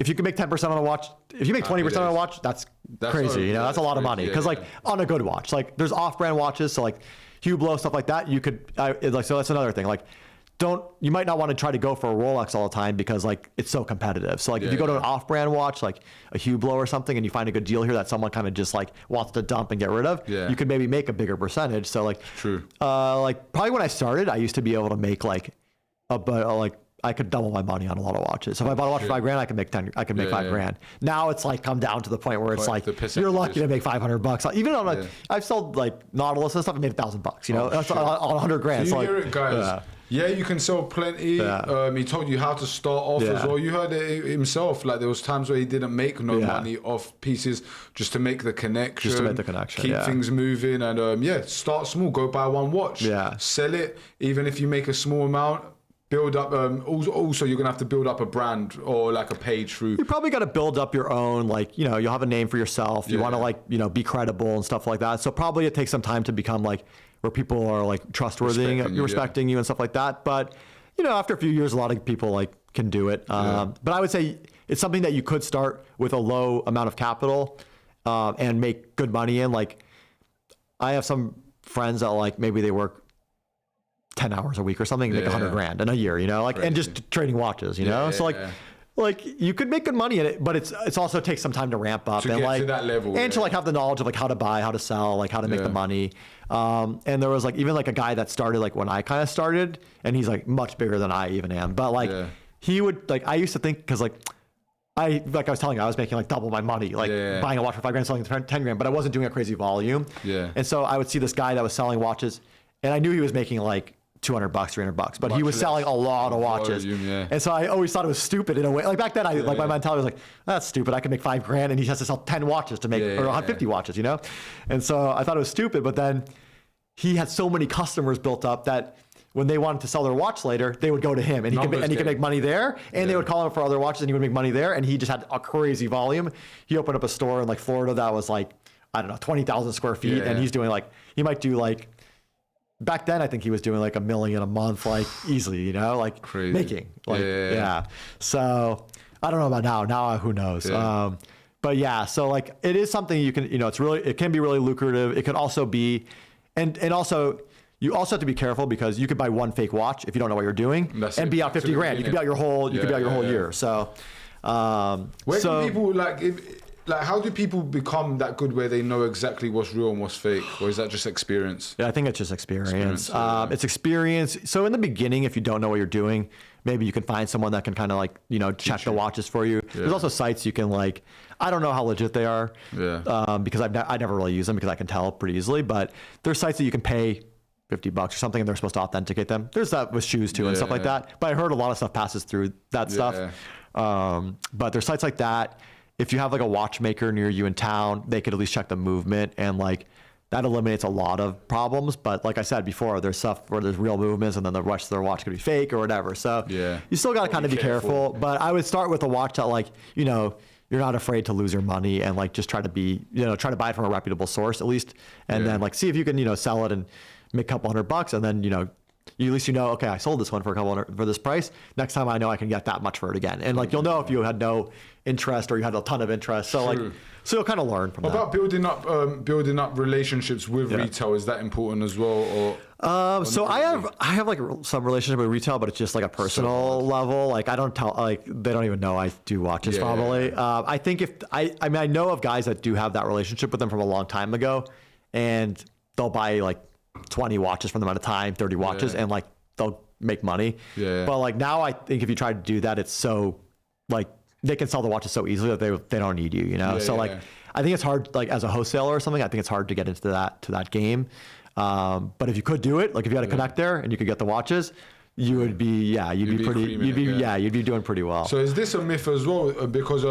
Speaker 2: If you can make 10% on a watch, if you make 20% on a watch, that's crazy. You know, that's a lot of money. Because like on a good watch, like there's off-brand watches, so like Hublot stuff like that. You could so that's another thing. Like, you might not want to try to go for a Rolex all the time because like it's so competitive. So like if you go to an off-brand watch, like a Hublot or something, and you find a good deal here that someone kind of just like wants to dump and get rid of, you could maybe make a bigger percentage. So like, like probably when I started, I used to be able to make like I could double my money on a lot of watches. So if I bought a watch for $5,000, I could make $5,000. Now it's like come down to the point where it's like you're lucky to make $500. Even on like I've sold like Nautilus and stuff, I made $1,000. You know, that's on $100,000.
Speaker 1: So you hear it, guys. Yeah, you can sell plenty. He told you how to start off as well. You heard it himself. Like there was times where he didn't make no money off pieces just to make the connection.
Speaker 2: Just to make the connection.
Speaker 1: Keep things moving and start small. Go buy one watch. Sell it. Even if you make a small amount. Build up. Also, you're gonna have to build up a brand or like a page through.
Speaker 2: You probably got to build up your own. Like you'll have a name for yourself. You want to like be credible and stuff like that. So probably it takes some time to become like where people are like trustworthy, respecting you and stuff like that. But after a few years, a lot of people like can do it. But I would say it's something that you could start with a low amount of capital and make good money in. Like I have some friends that like maybe they work 10 hours a week or something, make $100,000 in a year, and just trading watches, so like you could make good money in it, but it's also takes some time to ramp up
Speaker 1: to
Speaker 2: and
Speaker 1: get
Speaker 2: like
Speaker 1: to that level,
Speaker 2: and to like have the knowledge of like how to buy, how to sell, like how to make the money. And there was like even like a guy that started like when I kind of started, and he's like much bigger than I even am, but like he would like I used to think because like I was telling you, I was making like double my money, like buying a watch for $5,000, selling it for $10,000, but I wasn't doing a crazy volume. And so I would see this guy that was selling watches, and I knew he was making like $200, $300, but he was selling a lot of watches. And so I always thought it was stupid in a way. Like back then, my mentality was like, that's stupid. I can make $5,000 and he has to sell 10 watches to make, or 50 watches, And so I thought it was stupid, but then he had so many customers built up that when they wanted to sell their watch later, they would go to him and he could make money there. And they would call him for other watches and he would make money there. And he just had a crazy volume. He opened up a store in like Florida that was like, I don't know, 20,000 square feet. And he's doing like, he might do like, back then, I think he was doing like $1 million a month, like easily, like crazy. Making, like, So I don't know about now. Now, who knows? But yeah, so like it is something you can, it can be really lucrative. It could also be, and also you also have to be careful because you could buy one fake watch if you don't know what you're doing and be out $50,000. You could be out your whole, year. So,
Speaker 1: where do people how do people become that good where they know exactly what's real and what's fake? Or is that just experience?
Speaker 2: Yeah, I think it's just experience. It's experience. So in the beginning, if you don't know what you're doing, maybe you can find someone that can kind of like, check the watches for you. There's also sites you can like, I don't know how legit they are because I never really use them because I can tell pretty easily, but there's sites that you can pay $50 or something and they're supposed to authenticate them. There's that with shoes too and stuff like that. But I heard a lot of stuff passes through that stuff. But there's sites like that. If you have like a watchmaker near you in town, they could at least check the movement and like that eliminates a lot of problems. But like I said before, there's stuff where there's real movements and then the rest of their watch could be fake or whatever. So you still got to kind of be careful. But I would start with a watch that like, you're not afraid to lose your money and like just try to be, try to buy it from a reputable source at least. And then like see if you can, sell it and make a couple $100 and then, at least okay, I sold this one for for this price. Next time I know I can get that much for it again. And like you'll know if you had no interest or you had a ton of interest. So so you'll kind of learn from that.
Speaker 1: What about building up relationships with retail? Is that important as well? Or
Speaker 2: so I have like some relationship with retail, but it's just like a personal level. Like I don't tell, like they don't even know I do watches probably. I think I know of guys that do have that relationship with them from a long time ago, and they'll buy like 20 watches from them at a time, 30 watches, and like they'll make money. But like now I think if you try to do that, it's so like they can sell the watches so easily that they don't need you, So like I think it's hard, like as a wholesaler or something, I think it's hard to get into that game. But if you could do it, like if you had a connect there and you could get the watches, you would be you'd be doing pretty well.
Speaker 1: So is this a myth as well? Because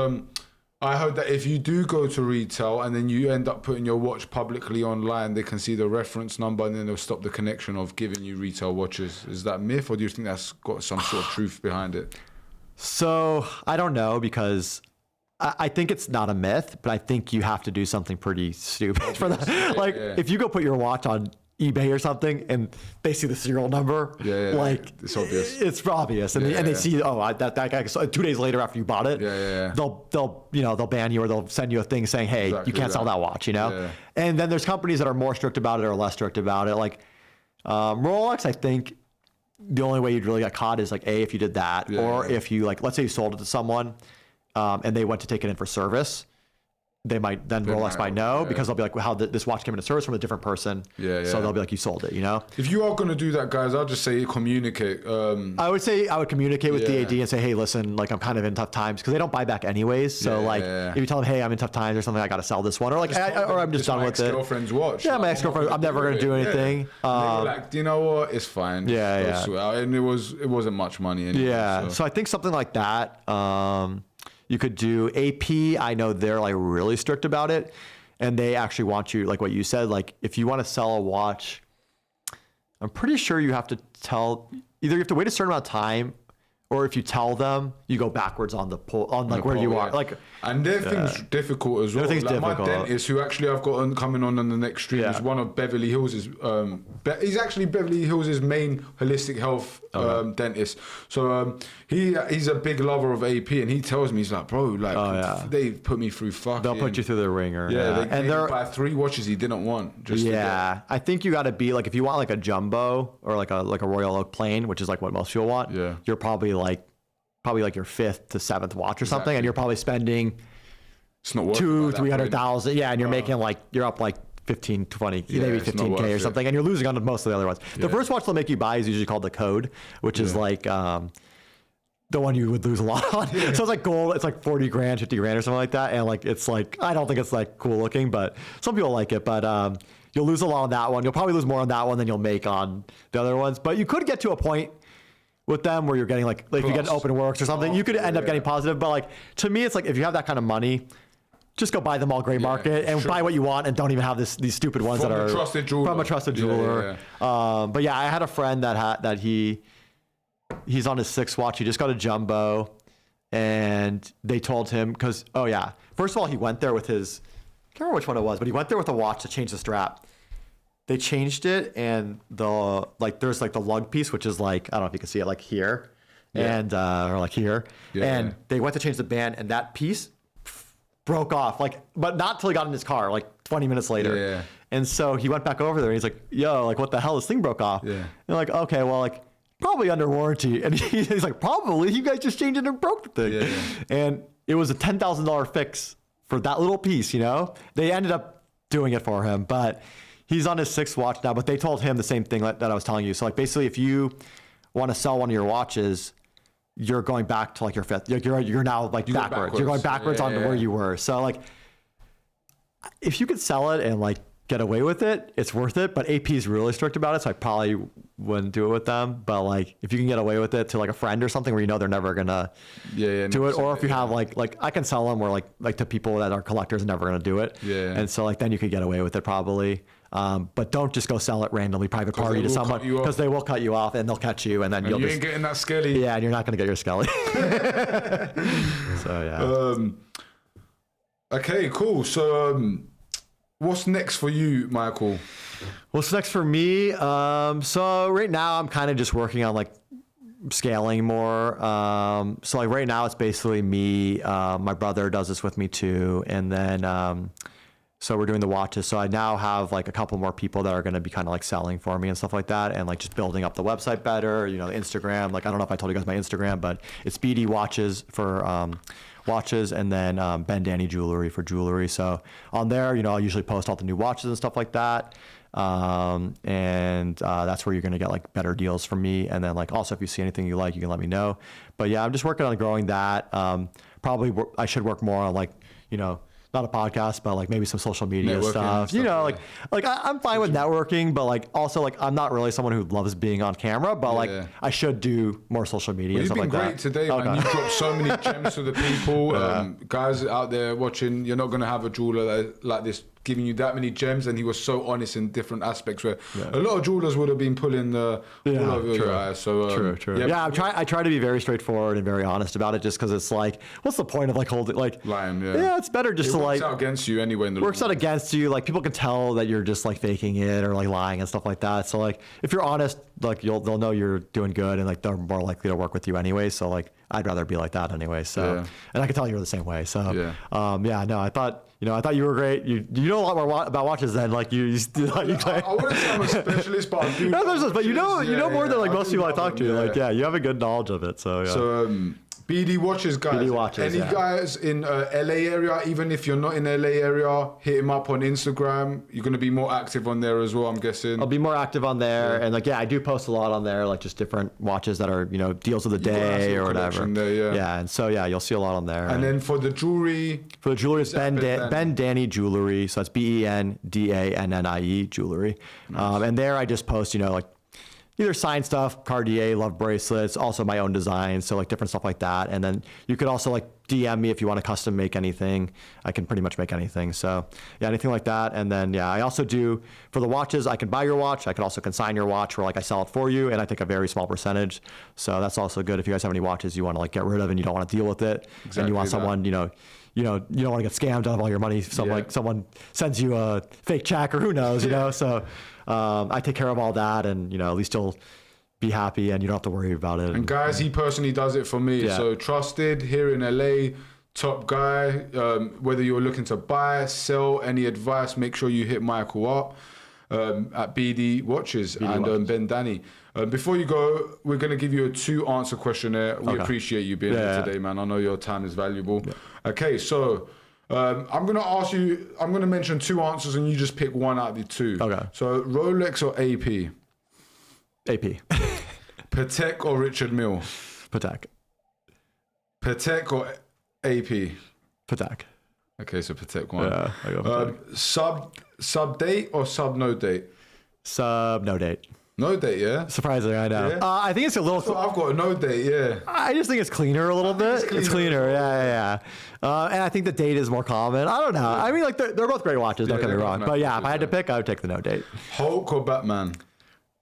Speaker 1: I heard that if you do go to retail and then you end up putting your watch publicly online, they can see the reference number and then they'll stop the connection of giving you retail watches. Is that myth, or do you think that's got some sort of truth behind it?
Speaker 2: So I don't know, because I think it's not a myth, but I think you have to do something pretty stupid for that. If you go put your watch on eBay or something and they see the serial number, like
Speaker 1: it's obvious.
Speaker 2: It's obvious, and they see that guy. So 2 days later after you bought it, they'll ban you or they'll send you a thing saying, hey, you can't sell that watch, And then there's companies that are more strict about it or less strict about it. Like Rolex, I think the only way you'd really get caught is like if you did that, or if you like, let's say you sold it to someone, and they went to take it in for service. They might then Rolex might know because they'll be like, well, how this watch came into service from a different person. So they'll be like, you sold it, you know?
Speaker 1: If you are going to do that, guys, I'll just say communicate.
Speaker 2: I would say I would communicate with DAD and say, hey, listen, like I'm kind of in tough times because they don't buy back anyways. So if you tell them, hey, I'm in tough times or something, I got to sell this one, or like, or I'm just done with it.
Speaker 1: My ex-girlfriend's watch.
Speaker 2: Yeah, my ex-girlfriend. I'm never going to do anything.
Speaker 1: They were like, you know what? It's fine. And it wasn't much money anyway.
Speaker 2: So I think something like that. You could do AP. I know they're like really strict about it, and they actually want you, like what you said, like if you want to sell a watch, I'm pretty sure you have to tell, either you have to wait a certain amount of time, or if you tell them, you go backwards on the pull, on like where you are. Like,
Speaker 1: and their thing's difficult as well. Like difficult. My dentist, who actually I've got coming on the next stream, is one of Beverly Hills'. He's actually Beverly Hills' main holistic health dentist. So he's a big lover of AP, and he tells me, he's like, bro, like they put me through fucking.
Speaker 2: They'll put you through the ringer.
Speaker 1: And they're buy 3 watches he didn't want. Just
Speaker 2: I think you got to be like, if you want like a jumbo or like a Royal Oak plain, which is like what most people want. You're probably like your 5th to 7th watch or something, and you're probably spending
Speaker 1: it's not worth
Speaker 2: $200,000-300,000, and you're making like, you're up like 15, 20, maybe 15K or something, and you're losing on most of the other ones. The first watch they'll make you buy is usually called the Code, which is like the one you would lose a lot on. So it's like gold, it's like 40 grand, 50 grand or something like that, and like it's like, I don't think it's like cool looking, but some people like it. But you'll lose a lot on that one. You'll probably lose more on that one than you'll make on the other ones, but you could get to a point with them where you're getting like if you get an Open Works or something, you could end up getting positive. But like, to me, it's like, if you have that kind of money, just go buy them all gray market and buy what you want, and don't even have these stupid ones that are from a trusted jeweler. But yeah, I had a friend that he's on his 6th watch. He just got a jumbo, and they told him, because first of all, he went there with his, I can't remember which one it was, but he went there with a watch to change the strap. They changed it, and there's like the lug piece, which is like, I don't know if you can see it, like here, and or like here, and they went to change the band, and that piece broke off, like, but not till he got in his car, like 20 minutes later. And so he went back over there, and he's like, yo, like, what the hell, this thing broke off. And they're like, okay, well, like, probably under warranty. And he's like, probably, you guys just changed it and broke the thing. And it was a $10,000 fix for that little piece, you know? They ended up doing it for him, but he's on his 6th watch now, but they told him the same thing that I was telling you. So like, basically, if you want to sell one of your watches, you're going back to like your 5th. You're now like backwards. You're going backwards on where you were. So like, if you could sell it and like get away with it, it's worth it. But AP is really strict about it, so I probably wouldn't do it with them. But like, if you can get away with it to like a friend or something where you know they're never gonna do it, or if you have like I can sell them where like to people that are collectors and never gonna do it. And so like, then you could get away with it probably. But don't just go sell it randomly private party to someone, because they will cut you off and they'll catch you, and then you ain't
Speaker 1: getting that skelly.
Speaker 2: Yeah, and you're not going to get your skelly. So
Speaker 1: okay, cool. So what's next for you, Michael?
Speaker 2: What's next for me? So right now I'm kind of just working on like scaling more. So like right now it's basically me. My brother does this with me too, and then so we're doing the watches. So I now have like a couple more people that are going to be kind of like selling for me and stuff like that, and like just building up the website better, you know, the Instagram. Like, I don't know if I told you guys my Instagram, but it's BD Watches for watches, and then Bendannie Jewelry for jewelry. So on there, you know, I'll usually post all the new watches and stuff like that. And that's where you're going to get like better deals from me. And then like, also, if you see anything you like, you can let me know. But yeah, I'm just working on growing that. Probably I should work more on like, you know, not a podcast, but like maybe some social media stuff. You know, like I'm fine with networking, but like also like I'm not really someone who loves being on camera, but like I should do more social media and stuff like that. You've
Speaker 1: been great today, man. You dropped so many gems to the people. Guys out there watching, you're not going to have a jeweler like this giving you that many gems, and he was so honest in different aspects where a lot of jewelers would have been pulling the all over your eyes. So
Speaker 2: true. Yeah, I try to be very straightforward and very honest about it, just because it's like, what's the point of like holding like
Speaker 1: lying?
Speaker 2: Yeah, it's better just to like
Speaker 1: works out against you anyway.
Speaker 2: Works out against you. Like, people can tell that you're just like faking it or like lying and stuff like that. So like, if you're honest, like they'll know you're doing good, and like they're more likely to work with you anyway. So like, I'd rather be like that anyway. So and I can tell you're the same way. So no, I thought You know, I thought you were great. You know a lot more about watches than like you claim.
Speaker 1: I wouldn't say I'm a specialist, but I do.
Speaker 2: No, but you know more than like most people I talk to.
Speaker 1: Yeah.
Speaker 2: Like, yeah, you have a good knowledge of it. So yeah.
Speaker 1: So BD watches, guys.
Speaker 2: BD watches,
Speaker 1: Any guys in LA area, even if you're not in LA area, hit him up on Instagram. You're going to be more active on there as well, I'm guessing.
Speaker 2: I'll be more active on there, and like I do post a lot on there, like just different watches that are deals of the day or whatever.
Speaker 1: There,
Speaker 2: yeah, and so you'll see a lot on there.
Speaker 1: And then for the jewelry,
Speaker 2: it's Bendannie Jewelry, so it's BenDannie Jewelry.
Speaker 1: Nice.
Speaker 2: And there I just post like either signed stuff, Cartier, love bracelets, also my own designs, so like different stuff like that. And then you could also like DM me if you want to custom make anything. I can pretty much make anything. So yeah, anything like that. And then I also do for the watches, I can buy your watch. I can also consign your watch where like I sell it for you, and I take a very small percentage. So that's also good if you guys have any watches you want to like get rid of and you don't want to deal with it, and you want someone you don't want to get scammed out of all your money. Someone sends you a fake check or who knows, So I take care of all that, and at least you'll be happy and you don't have to worry about it.
Speaker 1: And guys, he personally does it for me.
Speaker 2: Yeah.
Speaker 1: So trusted here in LA, top guy. Whether you're looking to buy, sell, any advice, make sure you hit Michael up at BD Watches and Bendannie. Before you go, we're going to give you a 2-answer questionnaire. We appreciate you being here today, man. I know your time is valuable. Yeah. Okay, so I'm going to ask you, I'm going to mention 2 answers and you just pick one out of the 2.
Speaker 2: Okay.
Speaker 1: So Rolex or AP?
Speaker 2: AP.
Speaker 1: Patek or Richard Mille?
Speaker 2: Patek.
Speaker 1: Patek or AP?
Speaker 2: Patek.
Speaker 1: Okay, so Patek one.
Speaker 2: Yeah, I go Patek.
Speaker 1: Sub date or sub no date?
Speaker 2: Sub no date.
Speaker 1: No date, yeah?
Speaker 2: Surprisingly, I know.
Speaker 1: Yeah?
Speaker 2: I think it's a little...
Speaker 1: So I've got a no date, yeah.
Speaker 2: I just think it's cleaner a little bit. It's cleaner, yeah. And I think the date is more common. I don't know. Yeah. I mean, like, they're both great watches, don't get me wrong. But yeah, if I had to pick, I would take the no date.
Speaker 1: Hulk or Batman?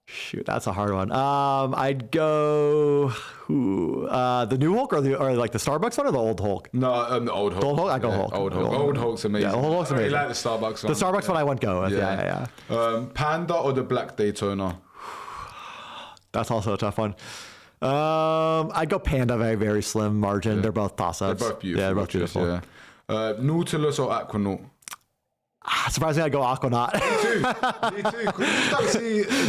Speaker 2: Shoot, that's a hard one. I'd go the new Hulk or like the Starbucks one or the old Hulk?
Speaker 1: No, the old Hulk.
Speaker 2: The old Hulk? I go Hulk.
Speaker 1: Old Hulk. Old Hulk's amazing.
Speaker 2: Yeah, old Hulk's amazing.
Speaker 1: I really like the Starbucks one.
Speaker 2: The Starbucks one I wouldn't go with. Yeah.
Speaker 1: Panda or the Black Daytona?
Speaker 2: That's also a tough one. I'd go Panda by a very slim margin. Yeah. They're both toss-ups.
Speaker 1: They're both beautiful.
Speaker 2: Yeah, they're both beautiful.
Speaker 1: Yeah. Nautilus or Aquanaut?
Speaker 2: Surprisingly, I go Aquanaut.
Speaker 1: Me too.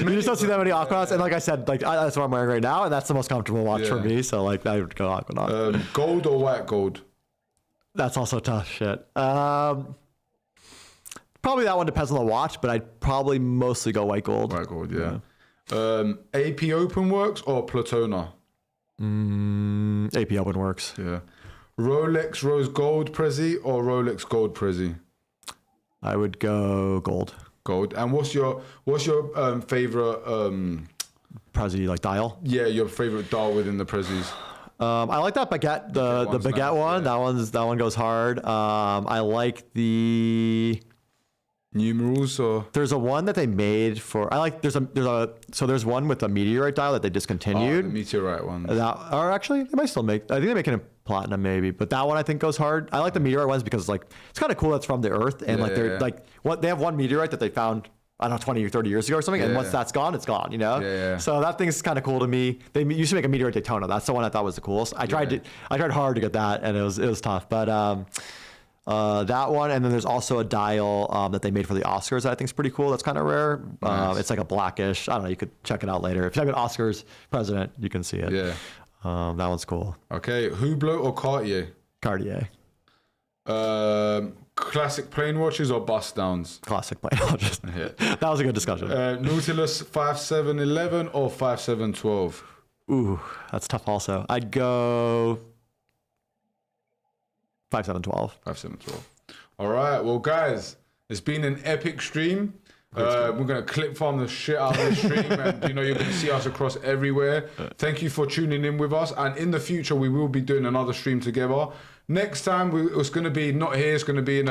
Speaker 2: You just don't see that many Aquanauts, and like I said, like that's what I'm wearing right now, and that's the most comfortable watch for me. So like, I would go Aquanaut.
Speaker 1: Gold or white gold?
Speaker 2: That's also tough shit. Probably that one depends on the watch, but I'd probably mostly go white gold.
Speaker 1: White gold, yeah. AP Openworks or Platona?
Speaker 2: AP Openworks.
Speaker 1: Yeah. Rolex Rose Gold Prezi or Rolex Gold Prezi?
Speaker 2: I would go gold.
Speaker 1: Gold. And what's your favorite
Speaker 2: Prezi like dial?
Speaker 1: Yeah, your favorite dial within the Prezis.
Speaker 2: I like that baguette, the baguette one. Yeah. That one goes hard. I like the
Speaker 1: numerals or
Speaker 2: there's a one that they made for there's one with a meteorite dial that they discontinued.
Speaker 1: The meteorite one.
Speaker 2: Or actually they might still make. I think they're making it platinum maybe, but that one I think goes hard. I like the meteorite ones because like it's kind of cool that's from the Earth and like they have one meteorite that they found I don't know 20 or 30 years ago or something, and once that's gone, it's gone. So that thing's kind of cool to me. They used to make a meteorite Daytona. That's the one I thought was the coolest. I tried hard to get that, and it was tough, but that one, and then there's also a dial that they made for the Oscars that I think is pretty cool. That's kind of rare. Nice. It's like a blackish. I don't know. You could check it out later. If you type in Oscars president, you can see it.
Speaker 1: Yeah.
Speaker 2: That one's cool.
Speaker 1: Okay, Hublot or Cartier?
Speaker 2: Cartier.
Speaker 1: Classic plain watches or bust downs?
Speaker 2: Classic plain watches. Yeah. That was a good discussion.
Speaker 1: Nautilus 5711 or 5712?
Speaker 2: Ooh, that's tough also. I'd go 5712.
Speaker 1: 5712. All right, well, guys, it's been an epic stream. We're going to clip farm the shit out of this stream, and you're going to see us across everywhere. Thank you for tuning in with us, and in the future we will be doing another stream together. Next time it's going to be not here, it's going to be in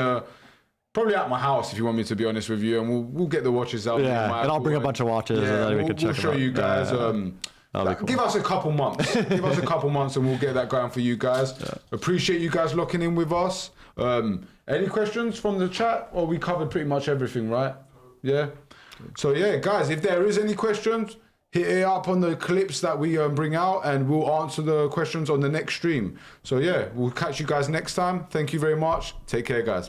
Speaker 1: probably at my house if you want me to be honest with you, and we'll get the watches out.
Speaker 2: Yeah, and I'll bring a bunch of watches and then we can check them out.
Speaker 1: We'll show you guys.
Speaker 2: Cool.
Speaker 1: Give us a couple months. Give us a couple months and we'll get that going for you guys. Appreciate you guys locking in with us. Any questions from the chat? Or we covered pretty much everything, right? Yeah. So yeah, guys, if there is any questions, hit it up on the clips that we bring out, and we'll answer the questions on the next stream. So yeah, we'll catch you guys next time. Thank you very much. Take care, guys.